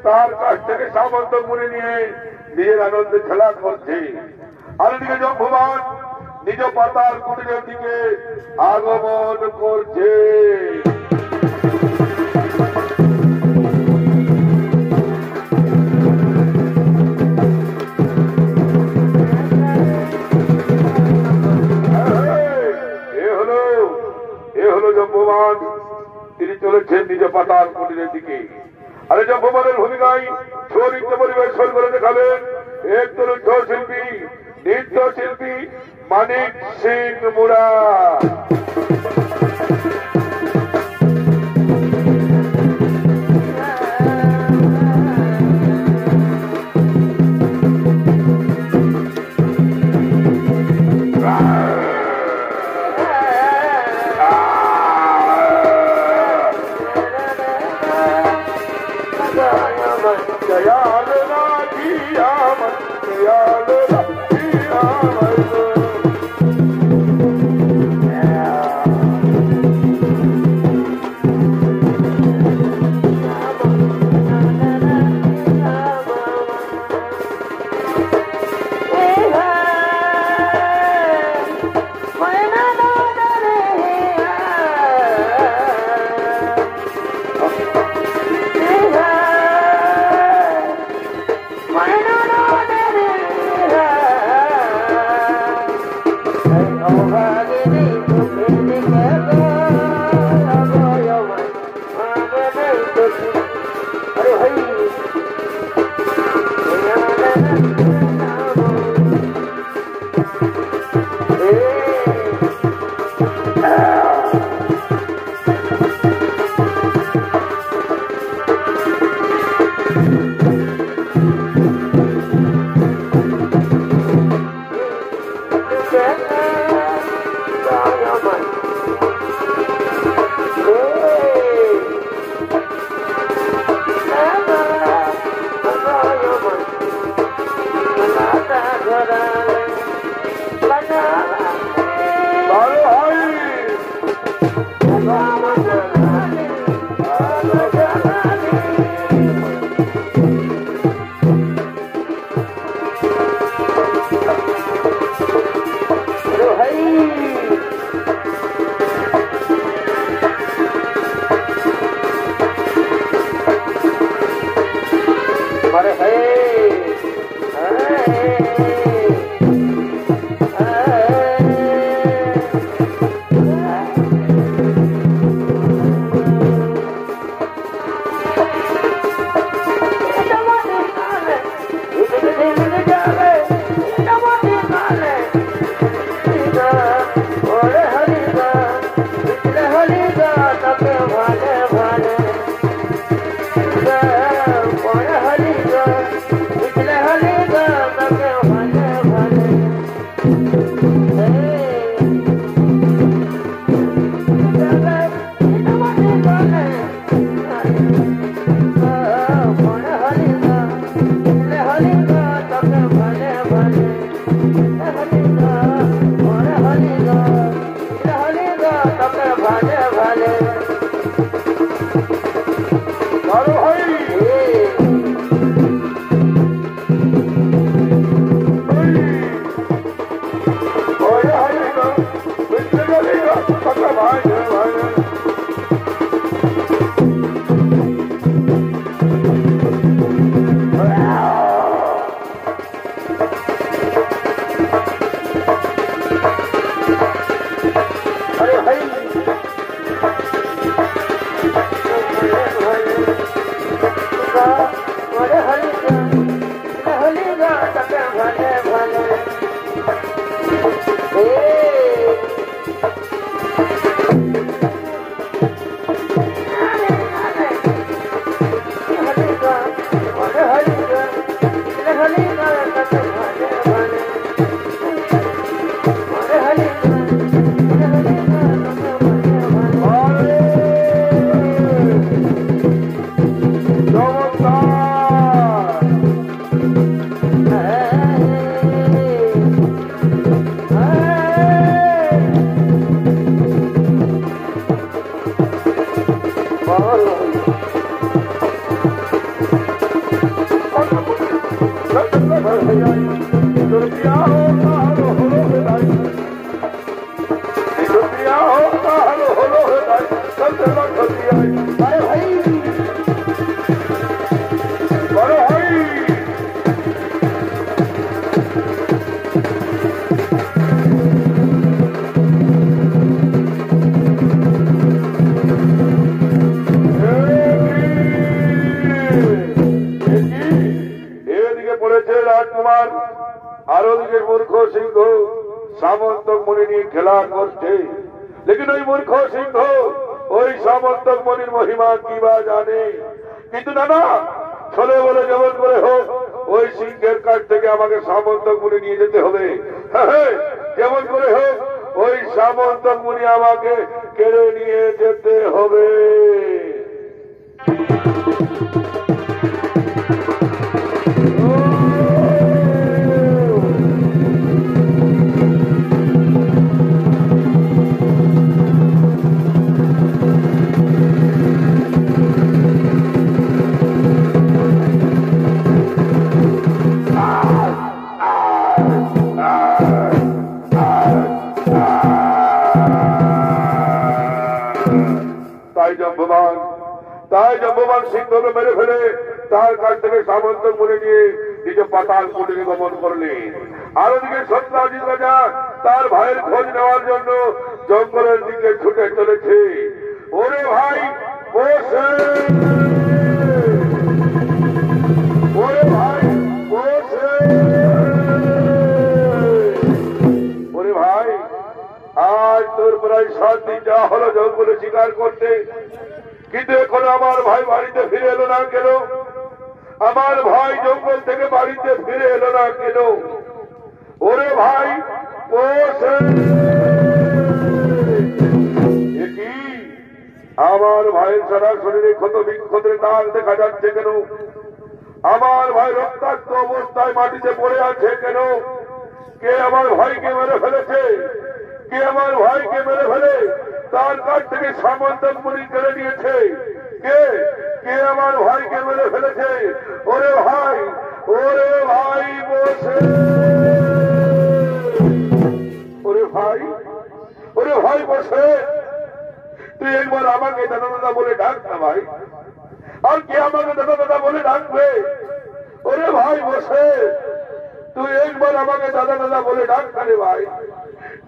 তার কাছ থেকে সামন্ত মুড়ি নিয়ে নিজের আনন্দে খেলা করছে আর দিকে জম্ভুমান নিজ পাতাল কুটিরের দিকে আগমন করছে এ হলো জম্ভুমান তিনি চলেছেন নিজ পাতাল কুটিরের দিকে আরে জম্ভুমানের ভূমিকায় ছৌ নৃত্য পরিবেশন করে দেখাবেন এক তরুণ ছৌ শিল্পী নৃত্য শিল্পী মানিক সিং মুড়া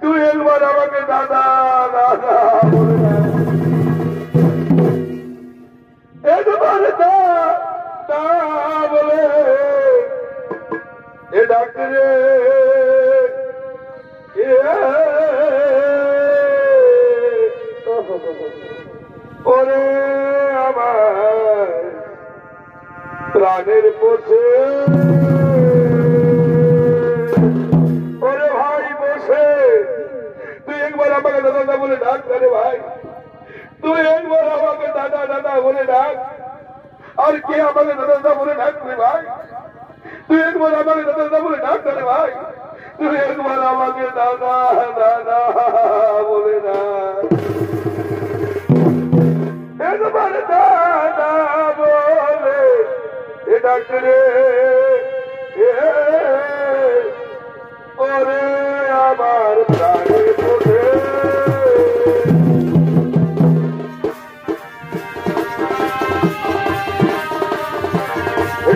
তুই একবার আমাকে দাদা দাদা বলে ডাক। একবার দাদা বলে এ ডাকে রে ওরে আমার প্রাণের পোষে ওরে ভাই বসে তুই একবার আমাকে দাদা দাদা বলে ডাক রে ভাই, তুই একবার আমাকে দাদা দাদা বলে ডাক। আর কে আমাকে দাদা দাদা বলে ডাক রে ভাই, তুই একবার আমাকে দাদা দাদা বলে ডাক রে ভাই, তুই একবার আমাকে দাদা দাদা বলে ডাক। একবার দাদা বলে এ ডাক রে ওরে আমার প্রাণে বলে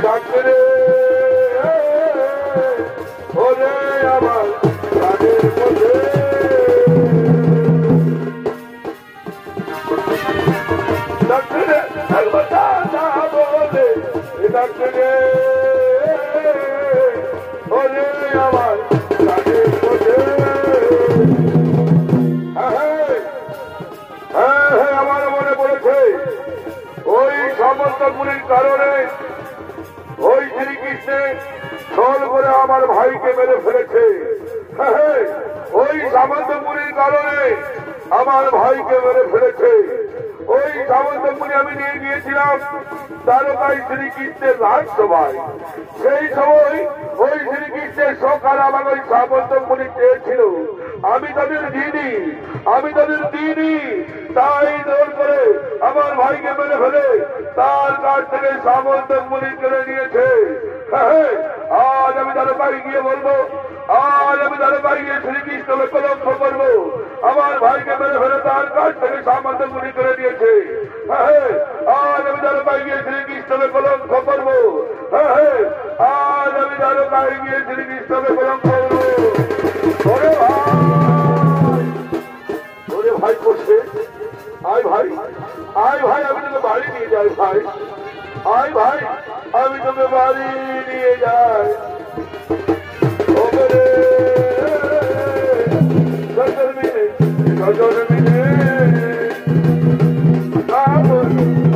ডাক রে ওরে আমার প্রাণে বলে ডাক রে একবার দাদা বলে ডাক রে ওরে আমার প্রাণে বলে। আমার মনে পড়েছে ওই সমস্তগুলির কারণে ওই শ্রীকৃষ্ণের ছল করে আমার ভাইকে মেরে ফেলেছে। ওই সামন্তপুরীর কারণে আমার ভাইকে মেরে ফেলেছে। ওই সামন্তপুরী আমি নিয়ে গিয়েছিলাম দ্বারকায় শ্রীকৃষ্ণের রাজসভায়। সেই সময় ওই শ্রীকৃষ্ণের সকাল আমার ওই সামন্তপুরী চেয়েছিল, আমি তাদের দিইনি, তাই জোর করে আমার ভাইকে মেরে ফেলে তার কাছ থেকে সামন্তপুরী কেড়ে নিয়েছে। আজ আমি দ্বারকায় গিয়ে বলবো, আজ আমি দ্বারকায় গিয়ে শ্রীকৃষ্ণকে কলঙ্ক করবো, আমার ভাইকে মেরে ফেলে তার কাছ থেকে সামন্তপুরী কেড়ে নিয়েছে। আজ আমি দ্বারকায় গিয়ে শ্রীকৃষ্ণকে কলঙ্ক করবো, আজ আমি দ্বারকায় গিয়ে শ্রীকৃষ্ণকে কলঙ্ক করবো। ওরে ভাই করছে, আয় ভাই, আয় ভাই, আমি তোকে বাড়ি নিয়ে যাই ভাই, আয় ভাই, আমি তোকে বাড়ি নিয়ে যাই। ওরে গজল মিলে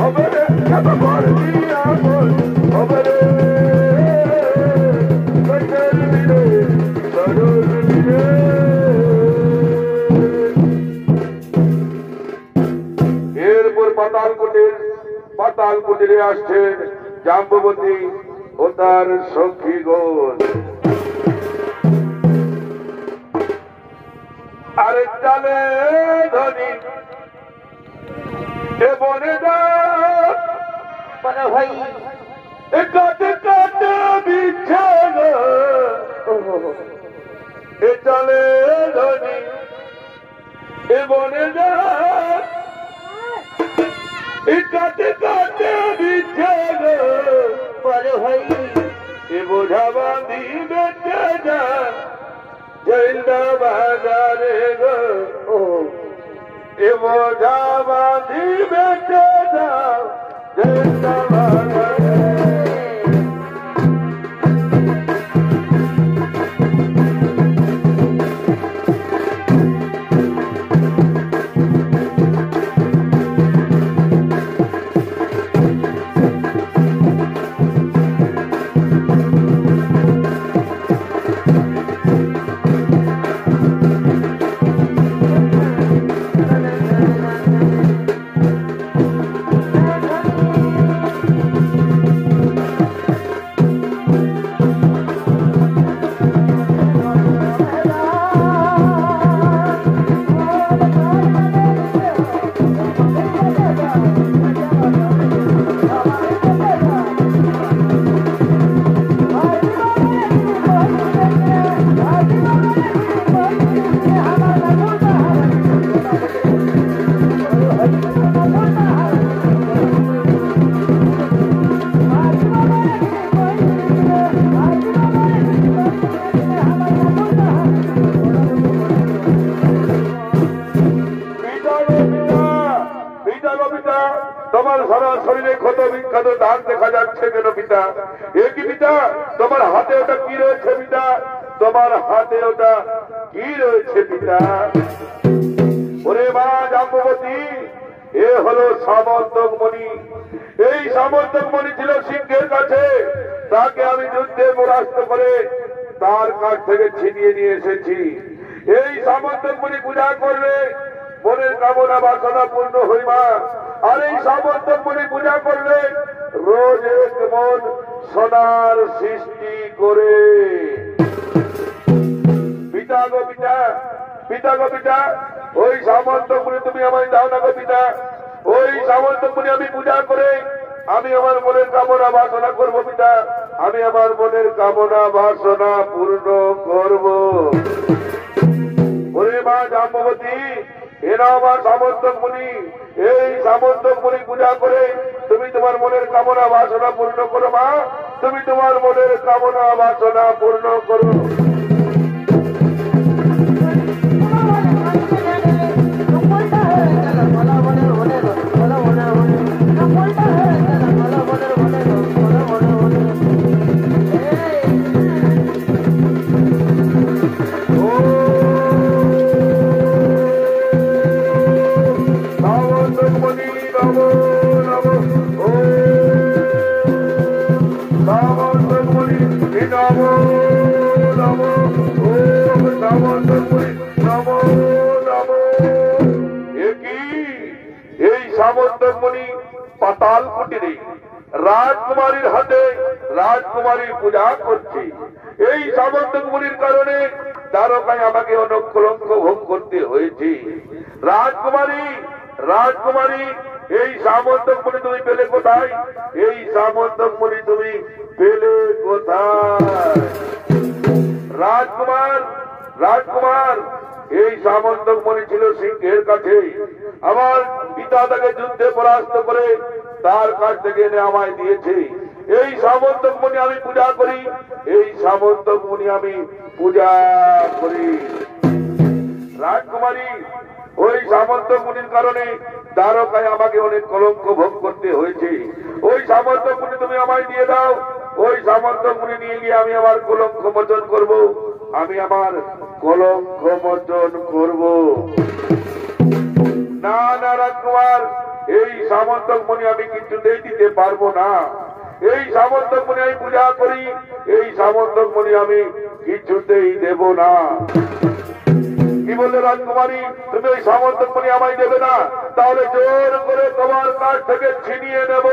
ওরে কত করবি আমল, ওরে গজল মিলে এরপর পাতালকুটিরে আসছেন জাম্ববতী ও তার সখীগণ। আরে চালে ধনী এ বনে ভাই কাটে কাটে বিছান এ চালে ধনী এ বনে কাটে কাটে বিছান ভাই এ বোঝা বাঁধি বেঁচে যা জৈন্দা বাজারে গো এ বোঝা বাঁধি বেঁচে যা জৈন্দা বাজারে। তোমার সারা শরীরে ক্ষত বিক্ষত দাগ দেখা যাচ্ছে কেন পিতা? এ কি পিতা? তোমার হাতে ওটা কি রয়েছে পিতা? তোমার হাতে ওটা কি রয়েছে পিতা? ওরে মা জাম্ববতী, এ হলো সামন্তক মণি। এই সামন্তক মণি ছিল সিংহের কাছে, তাকে আমি যুদ্ধে পরাস্ত করে তার কাছ থেকে ছিনিয়ে নিয়ে এসেছি। এই সামন্তক মণি পূজা করলে মনের কামনা বাসনা পূর্ণ হইবা, আর এই সামন্তক মণি পূজা করলে রোজ এক মন সোনার সৃষ্টি করে। পিতা গো পিতা, পিতা গো পিতা, ওই সামন্তক মণি তুমি আমায় দাও না গো পিতা। ওই সামন্তক মণি আমি পূজা করে আমি আমার মনের কামনা বাসনা করবো পিতা। আমি আমার মনের কামনা বাসনা পূর্ণ করব। ওরে মা জাম্ববতী, এরা আমার সামন্তক মুনি। এই সামন্তক মুনি পূজা করে তুমি তোমার মনের কামনা বাসনা পূর্ণ করো মা। তুমি তোমার মনের কামনা বাসনা পূর্ণ করো। পাতাল কুটিরে রাজকুমারীর হাতে রাজকুমারীর পূজা করছে। এই সামন্তক মুনির কারণে দ্বারকায় আমাকে অনেক কলঙ্ক ভোগ করতে হয়েছে। রাজকুমারী, রাজকুমারী, এই সামন্তক মুনি তুমি পেলে কোথায়? এই সামন্তক মুনি তুমি পেলে কোথায়? রাজকুমার, রাজকুমার, এই সামন্তক মুনি ছিল সিংহের কাছে। আমার পিতা তাকে যুদ্ধে পরাস্ত করে তার কাছ থেকে এনে আমায় দিয়েছে। এই সামন্তক মুনি আমি পূজা করি, এই সামন্তক মুনি আমি পূজা করি। রাজকুমারী, ওই সামন্তক মুনির কারণে দ্বারকায় আমাকে অনেক কলঙ্ক ভোগ করতে হয়েছে। ওই সামন্তক মুনি তুমি আমায় দিয়ে দাও। ওই সামন্তক মুনি নিয়ে গিয়ে আমি আমার কলঙ্ক মোচন করব। আমি আমার কলঙ্ক মোচন করব। না না রাজকুমার, এই সামন্তক মুনি আমি কিছুতেই দিতে পারবো না। এই সামন্তক মুনি আমি পূজা করি, এই সামন্তক মুনি আমি কিছুতেই দেব না। কি বললে রাজকুমারী? তুমি ওই সামন্তক মুনি আমায় দেবে না? তাহলে জোর করে তোমার কাছ থেকে ছিনিয়ে নেব।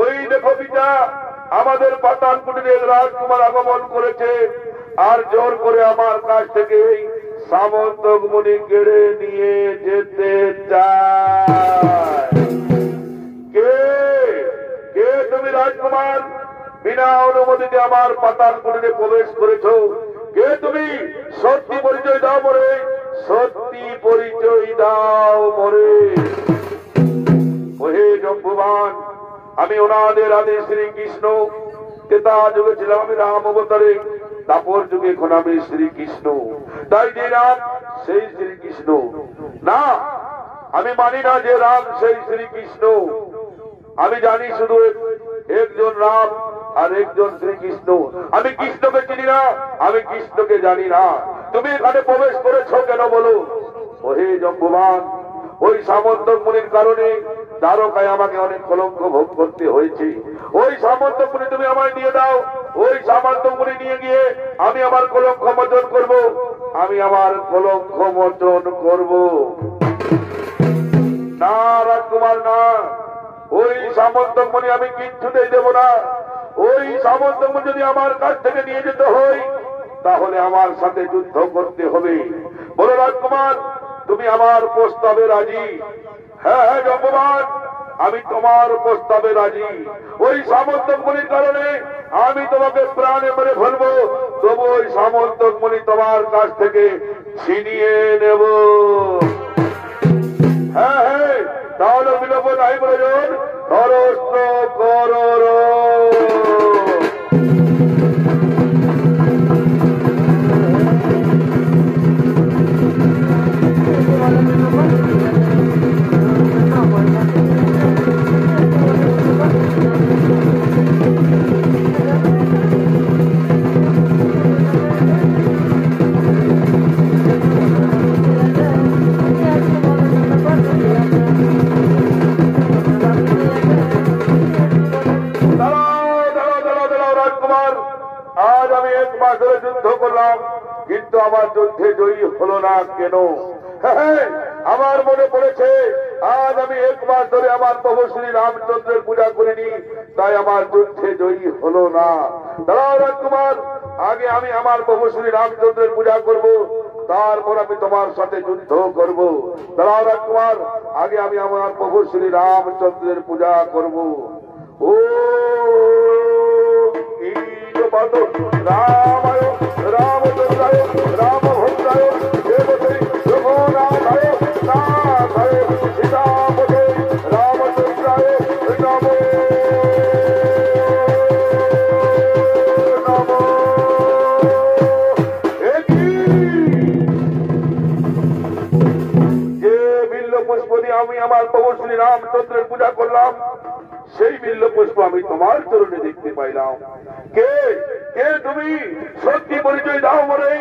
ওই দেখো পিতা, আমাদের পাতাল কুটিরের রাজকুমার আগমন করেছে, আর জোর করে আমার কাছ থেকে এই সামন্তক মুনি কেড়ে নিয়ে যেতে চায়। কে কে তুমি রাজকুমার? বিনা অনুমতিতে আমার পাতাল কুটিরে প্রবেশ করেছ। কে তুমি? সত্যি পরিচয় দাও মরে, সত্যি পরিচয় দাও মরে। ওহে জম্বুবান, আমি ওনাদের আদি শ্রীকৃষ্ণ। তেতা যুগে ছিলাম আমি রাম অবতারে, তাপর যুগে এখন আমি শ্রীকৃষ্ণ। তাই যে রাম সেই শ্রীকৃষ্ণ না, আমি মানি না যে রাম সেই শ্রীকৃষ্ণ। আমি জানি শুধু একজন রাম আর একজন শ্রীকৃষ্ণ। আমি কৃষ্ণকে চিনি না, আমি কৃষ্ণকে জানি না। তুমি এখানে প্রবেশ করেছ কেন বলো? ওহে জম্বুবান, ওই সামন্তক মুনির কারণে দ্বারকায় আমাকে অনেক কলঙ্ক ভোগ করতে হয়েছে। ওই সামন্তক মুনি তুমি আমায় দিয়ে দাও। ওই সামন্তক মুনি নিয়ে গিয়ে আমি আমার কলঙ্ক মোচন করব। আমি আমার কলঙ্ক মোচন করব। না রাজকুমার না, ওই সামন্তক মুনি আমি কিচ্ছুতেই দেব না। ওই সামন্তক মুনি যদি আমার কাছ থেকে নিয়ে যেতে হয়, তাহলে আমার সাথে যুদ্ধ করতে হবে। বলো রাজকুমার, তুমি আমার প্রস্তাবে রাজি? হ্যাঁ হ্যাঁ জম্বুবান, আমি তোমার প্রস্তাবে রাজি। ওই সামন্তক মুনির কারণে আমি তোমাকে প্রাণে মেরে ফেলবো, তবু ওই সামন্তক মুনি তোমার কাছ থেকে ছিনিয়ে নেব। হ্যাঁ হ্যাঁ, তাহলে বিলম্ব নাই প্রয়োজন, ধরস্ত করো। আজ আমি 1 মাস ধরে যুদ্ধ করলাম, কিন্তু আমার যুদ্ধে জয়ী হলো না কেন? আমার মনে পড়েছে আজ আমি 1 মাস ধরে আমার প্রভু শ্রী রামচন্দ্রের পূজা করিনি, তাই আমার যুদ্ধে জয়ী হলো না। দাঁড়াও রাজকুমার, আগে আমি আমার প্রভু শ্রী রামচন্দ্রের পূজা করব, তারপর আমি তোমার সাথে যুদ্ধ করব। দাঁড়াও রাজকুমার, আগে আমি আমার প্রভু শ্রী রামচন্দ্রের পূজা করব। ও রামায় রামচন্দ্রায় রামভদ্রায় দেবতে রঘুনাথায় নাথায় সীতাপতে রামচন্দ্রায় নমো নমো। যে বিল্ল পুষ্প দিয়ে আমি আমার প্রভু শ্রী রামচন্দ্রের পূজা করলাম, সেই বিল্ল পুষ্প আমি তোমার চরণে দেখতে পাইলাম। কে কে তুমি? সত্যি পরিচয় দাও বলে,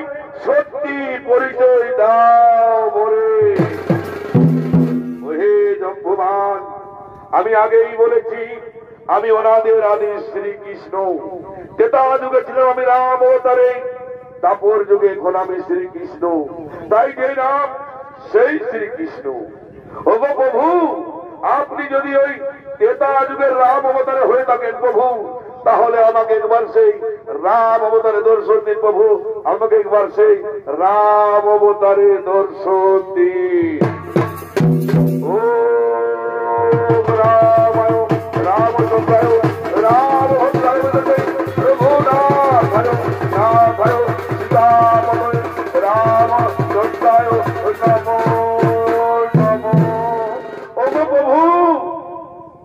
সত্যি পরিচয় দাও বলে। ওহে জম্বুমান, আমি আগেই বলেছি আমি অনাদের আদি শ্রীকৃষ্ণ। ত্রেতা যুগে ছিলাম আমি রাম অবতারে, দাপর যুগে এখন আমি শ্রীকৃষ্ণ, তাই যে নাম সেই শ্রীকৃষ্ণ। ওগো প্রভু, আপনি যদি ওই ত্রেতা যুগের রাম অবতারে হয়ে থাকেন প্রভু, তাহলে আমাকে একবার সেই রাম অবতারে দর্শন দিন প্রভু, আমাকে একবার সেই রাম অবতারে দর্শন দিন। ও রামায় রামচন্দ্রায় রামভদ্রায় রঘুনাথায় নাথায় সীতাপতে রামচন্দ্রায় নমো নমো। ওগো প্রভু,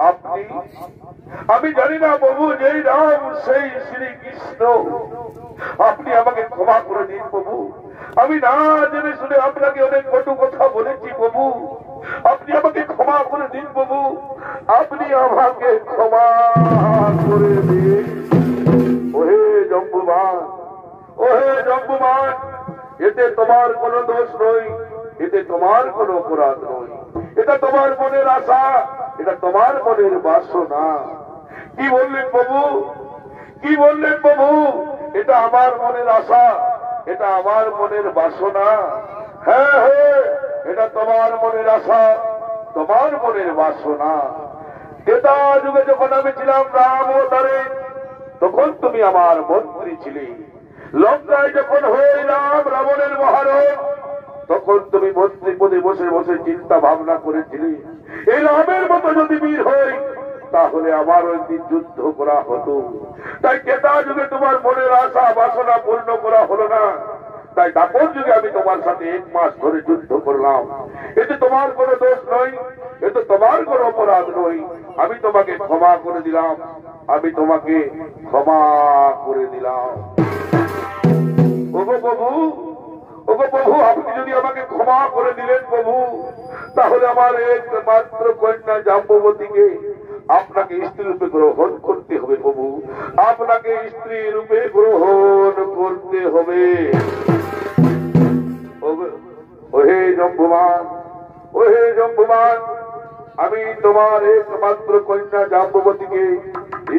আপনি, আমি জানি না প্রভু যেই রাম সেই শ্রীকৃষ্ণ, আপনি আমাকে ক্ষমা করে দিন প্রভু। আমি না জেনে শুনে আপনাকে অনেক কটু কথা বলেছি প্রভু, আপনি আমাকে ক্ষমা করে দিন প্রভু, আপনি আমাকে ক্ষমা করে দিন। ওহে জম্বুমান, ওহে জম্বুমান, এতে তোমার কোনো দোষ নয়, এতে তোমার কোনো অপরাধ নয়, এটা তোমার মনের আশা, এটা তোমার মনের বাসনা। কি বললেন প্রভু, কি বললেন প্রভু? এটা আমার মনের আশা, এটা আমার মনের বাসনা। হ্যাঁ হ্যাঁ, এটা তোমার মনের আশা, তোমার মনের বাসনা। ত্রেতা যুগে যখন আমি ছিলাম রাম অবতারে, তখন তুমি আমার মন্ত্রী ছিলে। লঙ্কায় যখন হইলাম রাবণের মহারণ, তখন তুমি মন্ত্রী পদে বসে বসে চিন্তা ভাবনা করেছিলে এই রামের মতো যদি বীর হই, তাহলে আমার ওই দিন যুদ্ধ করা হতো। তাই ত্রেতা যুগে তোমার মনের আশা বাসনা পূর্ণ করা হলো না, তাই দাপর যুগে আমি তোমার সাথে 1 মাস ধরে যুদ্ধ করলাম। এতে তোমার কোনো দোষ নয়, এতে তোমার কোনো অপরাধ নয়। আমি তোমাকে ক্ষমা করে দিলাম, আমি তোমাকে ক্ষমা করে দিলাম। ওগো প্রভু, ওগো প্রভু, আপনি যদি আমাকে ক্ষমা করে দিলেন প্রভু, তাহলে আমার একমাত্র কন্যা জাম্ববতীকে আপনাকে স্ত্রী রূপে গ্রহণ করতে হবে প্রভু, আপনাকে স্ত্রী রূপে গ্রহণ করতে হবে। ওহে জম্বুমান, ওহে জম্বুমান, আমি তোমার একমাত্র কন্যা জাম্ববতীকে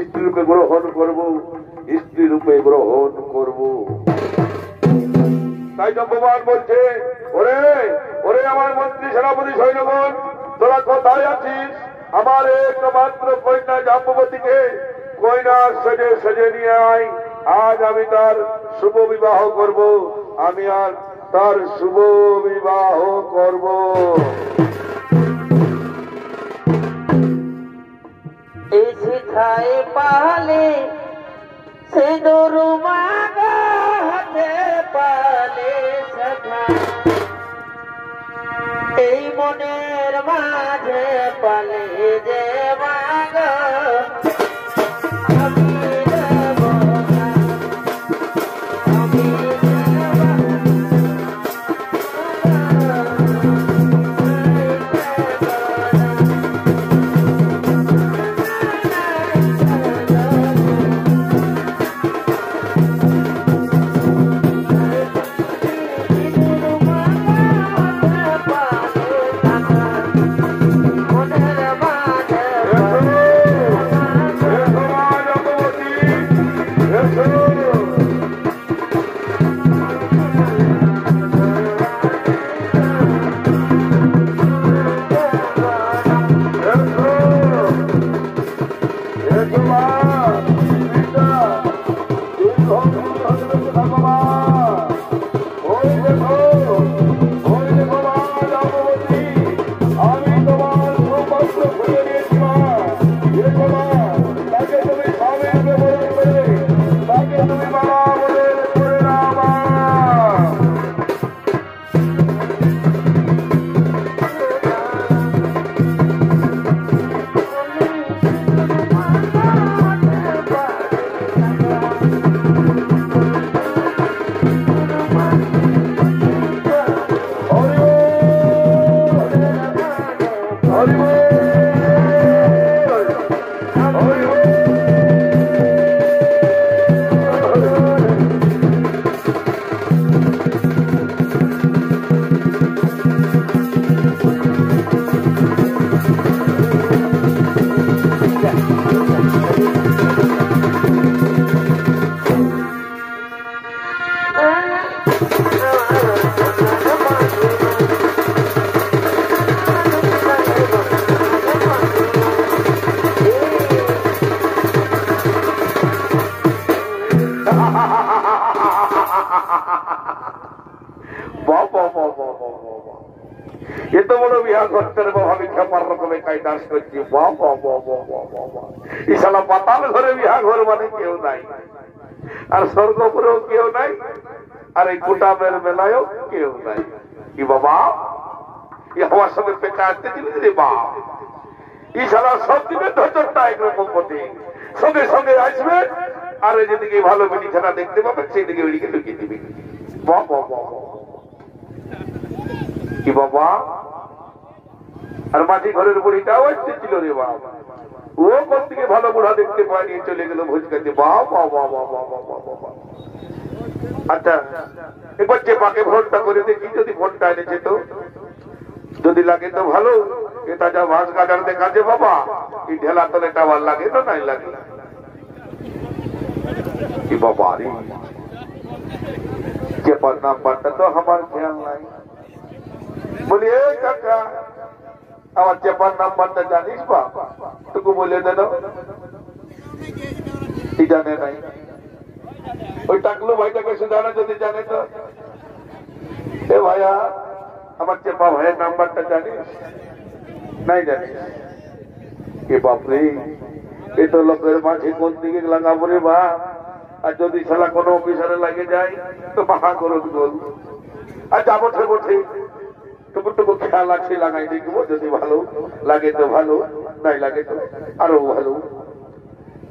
স্ত্রী রূপে গ্রহণ করব, স্ত্রী রূপে গ্রহণ করব। তাই জম্বুমান বলছে, ওরে ওরে আমার মন্ত্রী সেনাপতি সৈন্যগণ, তোরা কোথায় আছিস? আমার একমাত্র কন্যা জাম্ববতীকে কন্যা সেজে সেজে নিয়ে আয়, আজ আমি তার শুভ বিবাহ করব, আমি আর তার শুভ বিবাহ করব। খাই পালে সিঁদুর মাগা হাতে পালে সখা এই মনের মাঝে পালে যে মাগা এত বড় বিহার করতে ভাবি খেপার রকমের কায়দাস করছি ইশালা পাতাল ঘরে বিহা ঘর মানে কেউ নাই আর স্বর্গপুরেও কেউ নাই আর এই কুটামের বেলায়ও কেউ নাই কি বাবা আমার সঙ্গে পেঁচা আসতেছিল রে বাপ ইশালা সব দিনের ধৈর্যটা একরকম বটে সঙ্গে সঙ্গে আসবে আর যেদিকে ভালো বিড়িখানা দেখতে পাবে সেই দিকে ওইদিকে লুকিয়ে দিবে কি বাবা আর মাঝি ঘরের বুড়িটাও আসতেছিল রে বাপ ও কোন থেকে ভালো বুড়া দেখতে পায়নি চলে গেল ভোজ খাইতে আচ্ছা এবার যে পাকে ভোটটা করে দেখি যদি ভোটটা এনেছে তো যদি লাগে তো ভালো এটা যা ভাস গাজার দেখা যে বাবা এই ঢেলা তলে টাওয়ার লাগে তো নাই লাগে কি বাবা রে চেপার নাম্বারটা তো আমার খেয়াল নাই বলি এই কাকা আমার চেপার নাম্বারটা জানিস বা তোকে বলে দে কি জানে নাই ওই টাকলু ভাইটাকে সে জানে যদি জানে তো এ ভাইয়া আমার চেপা ভাইয়ের নাম্বারটা জানিস নাই জানিস এ বাপরে এ তো লোকের মাঝে কোন দিকে লাগাবো রে বা আর যদি শালা কোনো অফিসারে লাগে যায় তো মাহা করুন বল আর যাবো বটে টুকু খেয়াল আছে লাগাই দেখবো যদি ভালো লাগে তো ভালো নাই লাগে তো আরো ভালো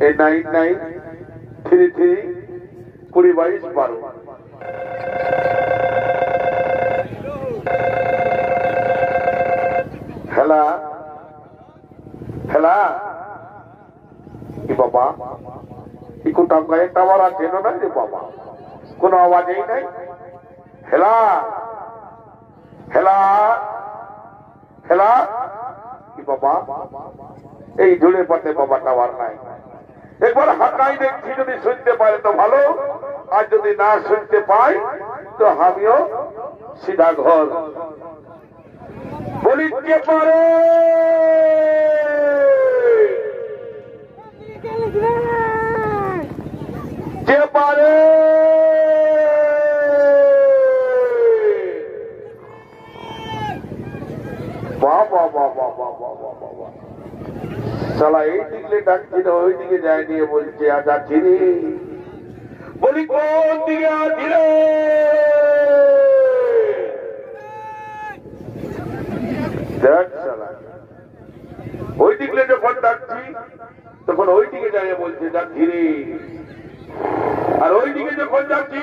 এই 9933202212 हेला हेला কি বাবা ইকো টাঙ্গায় টাওয়ার আছে না রে বাবা কোনো আওয়াজই নাই হেলা হেলা হেলা কি বাবা এই ঝুলে পড়তে বাবা টাওয়ার নাই একবার হাঁকাই দেখছি যদি শুনতে পারে তো ভালো আর যদি না শুনতে পাই তো আমিও সিধা ঘর বলি কে পারে যে পারে বাবা বাবা বাবা বাবা বাবা শালা এই দিলে ডাকছি না ওইদিকে যায়নি বলছে যাচ্ছি রে। বলি কোন দিকে আছি রে? দেখ শালা ওই দিকে যখন ডাকছি তখন ওই দিকে যাই বলছে যাচ্ছি রে। আর ওই দিকে যখন যাচ্ছি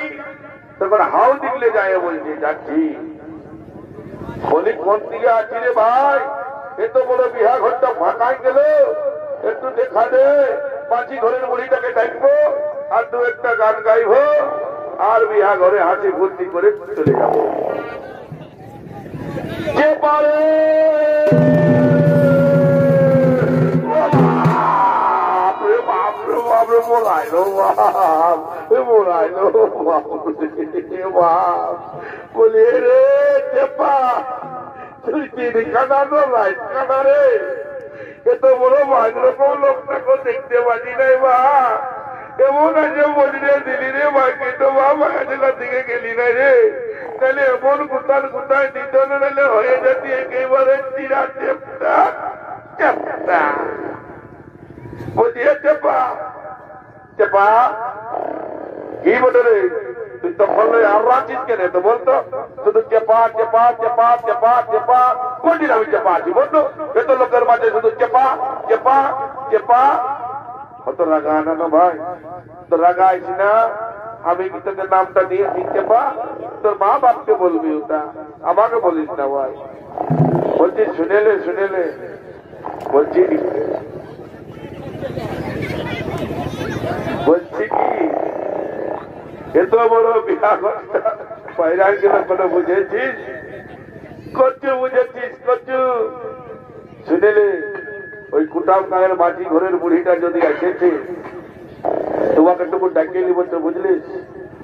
তখন হাও দিকলে যায় বলছে যাচ্ছি। বলি কোন দিকে আছি রে ভাই? এত বড় বিহা ঘরটা ফাঁকাই গেল, একটু দেখা দে। পাঁচি ঘরের মুড়িটাকে ডাকবো আর দু একটা গান গাইব আর বিহা ঘরে হাসি ফুর্তি করে চলে যাব। যে পারে বলাইলো বলি রে চেপা তুই চিনি কাটানো লাইট কাটা রে। এত বড় ভাগ্যরকম লোকটাকে দেখতে পাচ্ছি নাই বা। এমন আছে বলি রে দিলি রে ভাই কিন্তু বা বাগানের দিকে গেলি নাই রে। তাহলে এমন কোথায় কোথায় দিত না নাহলে হয়ে যাচ্ছি একেবারে চিরা চেপটা চেপটা। বলছি চেপা চেপা কি বলে রে? তুই তো বললে আর রাখিস কেন? তো বলতো শুধু চেপা চেপা চেপা চেপা চেপা। কোনদিন আমি চেপা আছি বলতো? এত লোকের মাঝে শুধু চেপা চেপা চেপা। কত রাগা না ভাই? তো রাগা আইসি না? আমি কি তোকে নামটা দিয়েছি চেপা? তোর মা বাপকে বলবি ওটা, আমাকে বলিস না ভাই। বলছি শুনেলে শুনেলে বলছি বলছি কি এত বড় বিয়া বাইরে গেল কোনো বুঝেছিস? কচু বুঝেছিস কচু? শুনেলে ওই কুটাম গায়ের মাঝি ঘরের বুড়িটা যদি এসেছে তোমাকে একটু ডাকিয়ে নিব তো বুঝলিস?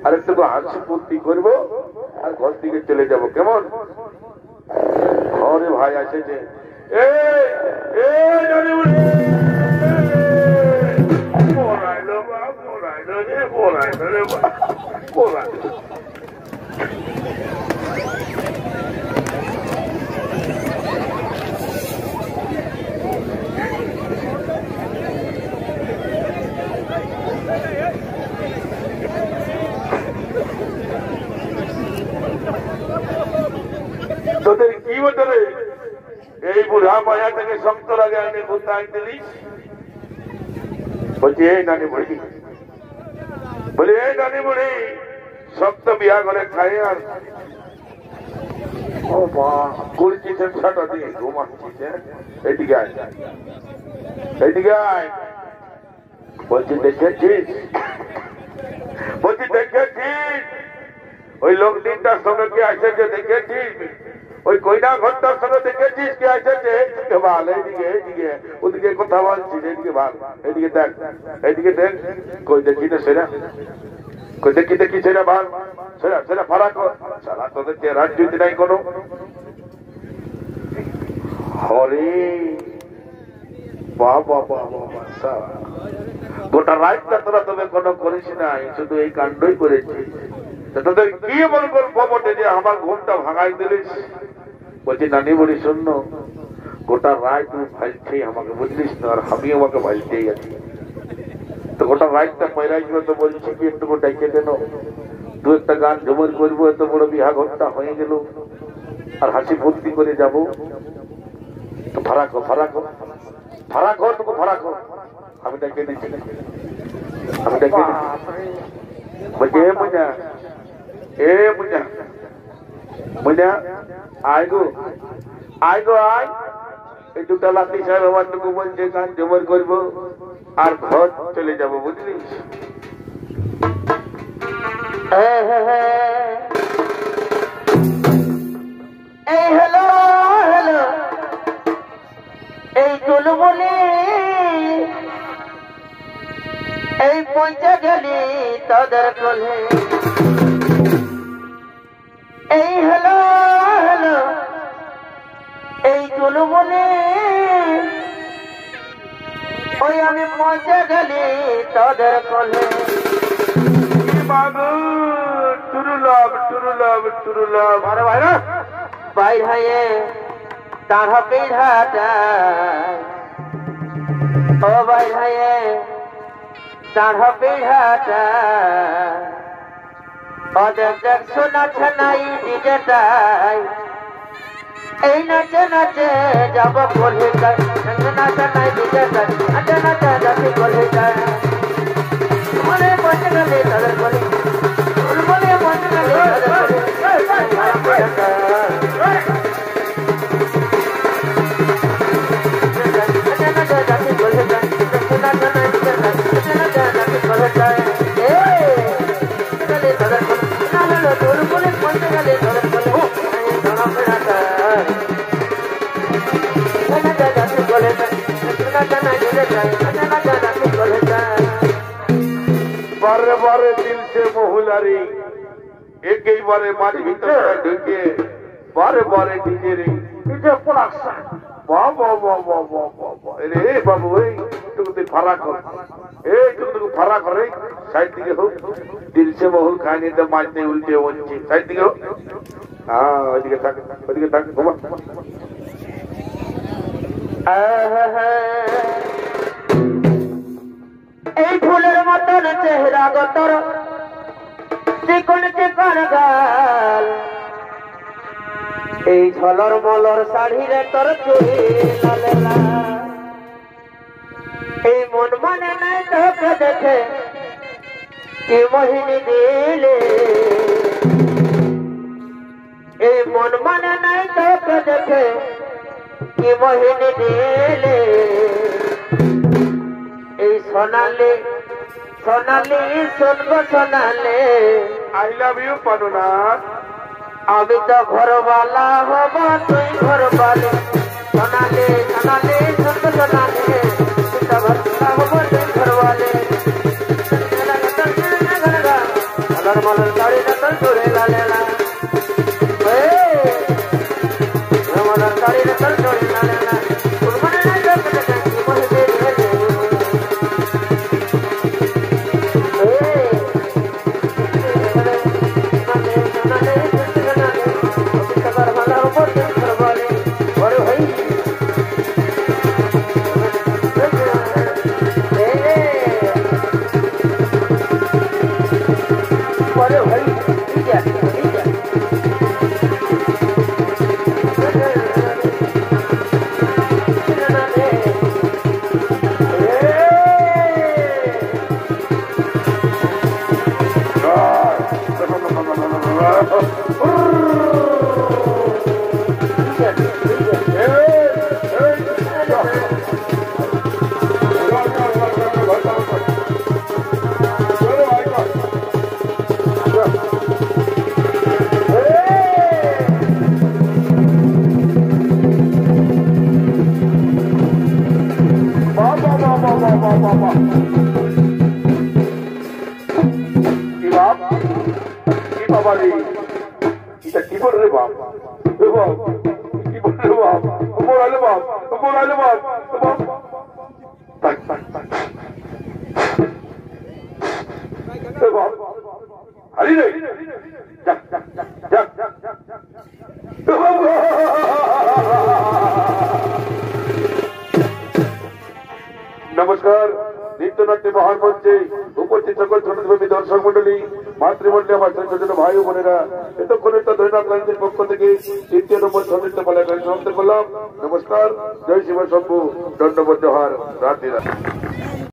আর একটু হাসি ফুর্তি করবো আর ঘর থেকে চলে যাব কেমন? ঘরে ভাই এসেছে। তোদের কি বলে এই বুড়া মায়াটাকে শক্ত লাগে আনে কোথায় দিলিস? বলছি এই নানি বুড়ি, বলি এই নানি বুড়ি শক্ত বিয়া করে খাই আর করছিস ছাটা দিয়ে ঘুমাচ্ছিস। এইদিকে আয় এইদিকে আয়। বলছি দেখেছিস? বলছি দেখেছিস ওই লোক তিনটার সঙ্গে কি আসেছে? দেখেছিস ওই কইনা ঘরটার সঙ্গে দেখেছিস কি আসেছে? ভাল এইদিকে এইদিকে ওদিকে কথা বলছিস, এইদিকে ভাল এইদিকে দেখ এইদিকে দেখ। কই দেখি না সেরা, কই দেখি দেখি সেরা ভাল সেরা সেরা ফারাক সারা তোদের চেহারার যদি নাই কোনো। হরে বাবা বাবা গোটা রাতটা তোরা তবে কোনো করিস নাই, শুধু এই কাণ্ডই করেছিস। তোদের কি এমন গল্প বটে যে আমার ঘুমটা ভাঙাই দিলিস? বলছি নানি বলি শূন্য গোটা রাত তুই ভাইছেই আমাকে বুঝলিস না, আর আমি আমাকে ভাইতেই আছি। তো গোটা রাতটা পয়রাই ছিল তো বলছি কি একটু ডাইকে দেন, দু একটা গান ঝুমর করবো, এত বড় বিহা ঘরটা হয়ে গেল আর হাসি ফুর্তি করে যাবো। তো ফারাক ফারাক ফারাক হো তোকে ফারাক হো। আমি ডাইকে দিচ্ছি আমি ডাইকে দিচ্ছি। বলছি এ মুজা এ মুজা মুজা আয় গো আয় গো আয়। এই দুটা লাঠি সাহেব আমার টুকু বলছে গান জমর করবো আর ঘর চলে যাবো বুঝলিস? এই হ্যালো হ্যালো এই চলো বলে এই পৌঁছে গেলি তাদের কোলে। এই হ্যালো হ্যালো এই চলো বলে ওই আমি পৌঁছে গেলি তাদের কোলে। টুরুলাভ টুরুলাভ টুরুলাভ আরে ভাইরা বাইর হয়ে তার পিঠাটা ও ভাই ভাইয়ে দাঁড়া পিড়াটা অদেখ দেখ শোনাচ্ছে নাই ডিজেটাই এই নাচে নাচে যাব কলকাতায় নাচে নাই ডিজেটাই নাচে নাচে যাচ্ছি কলকাতায় মনে বসে গেলে তাদের বলি মনে বসে গেলে তাদের बारे बारे दिल से मोहुलारी एक ही बारे मारी भीतर ढुके बारे बारे डीजे रे डीजे प्रोडक्शन वाह वाह वाह वाह वाह वाह अरे बाबू ए तुम फराक हो ए तुम फराक कर रे साइड दिखे हो दिल से मोहुल खाने तो मारने उल्टे होंगे साइड दिखे हो हां ओदिके तक घुमा এই ফুলের মতন চেহারা গতর চিকন চিকন গাল এই ঝলর মলর শাড়িরে তোর চুরি লালেলা এই মন মানে নাই তোকে দেখে কি মোহিনী দিলে এই মন মানে নাই তোকে দেখে কি মোহিনী দিলে এই সোনালি সোনালি শুনবো সোনালি आई लव यू पानुना আমি তো ঘরওয়ালা হব তুই ঘরওয়ালি সোনালি সোনালি শুনবো সোনালি তুই তো ঘরওয়ালা হব তুই ঘরওয়ালি মলর মলর গাড়ি নকল চড়ে লালেলা মলর গাড়ি নকল চড়ে লালেলা কুরবানি নাই দেখতে দেখি মহে দে नमस्कार नृत्यनाट्य महान मंचे उपस्थित सकल ছোটভাবে দর্শক মণ্ডলী মাতৃমণ্ডলী আমার ছোট ছোট ভাই ও বোনেরা এতক্ষণে তো ধন্যবাদ লাইনের পক্ষ থেকে ৩য় নম্বর সদস্য পালা সমাপ্ত করলাম। নমস্কার, জয় শিব শম্ভু, দণ্ডবত জোহার, রাধে রাধে।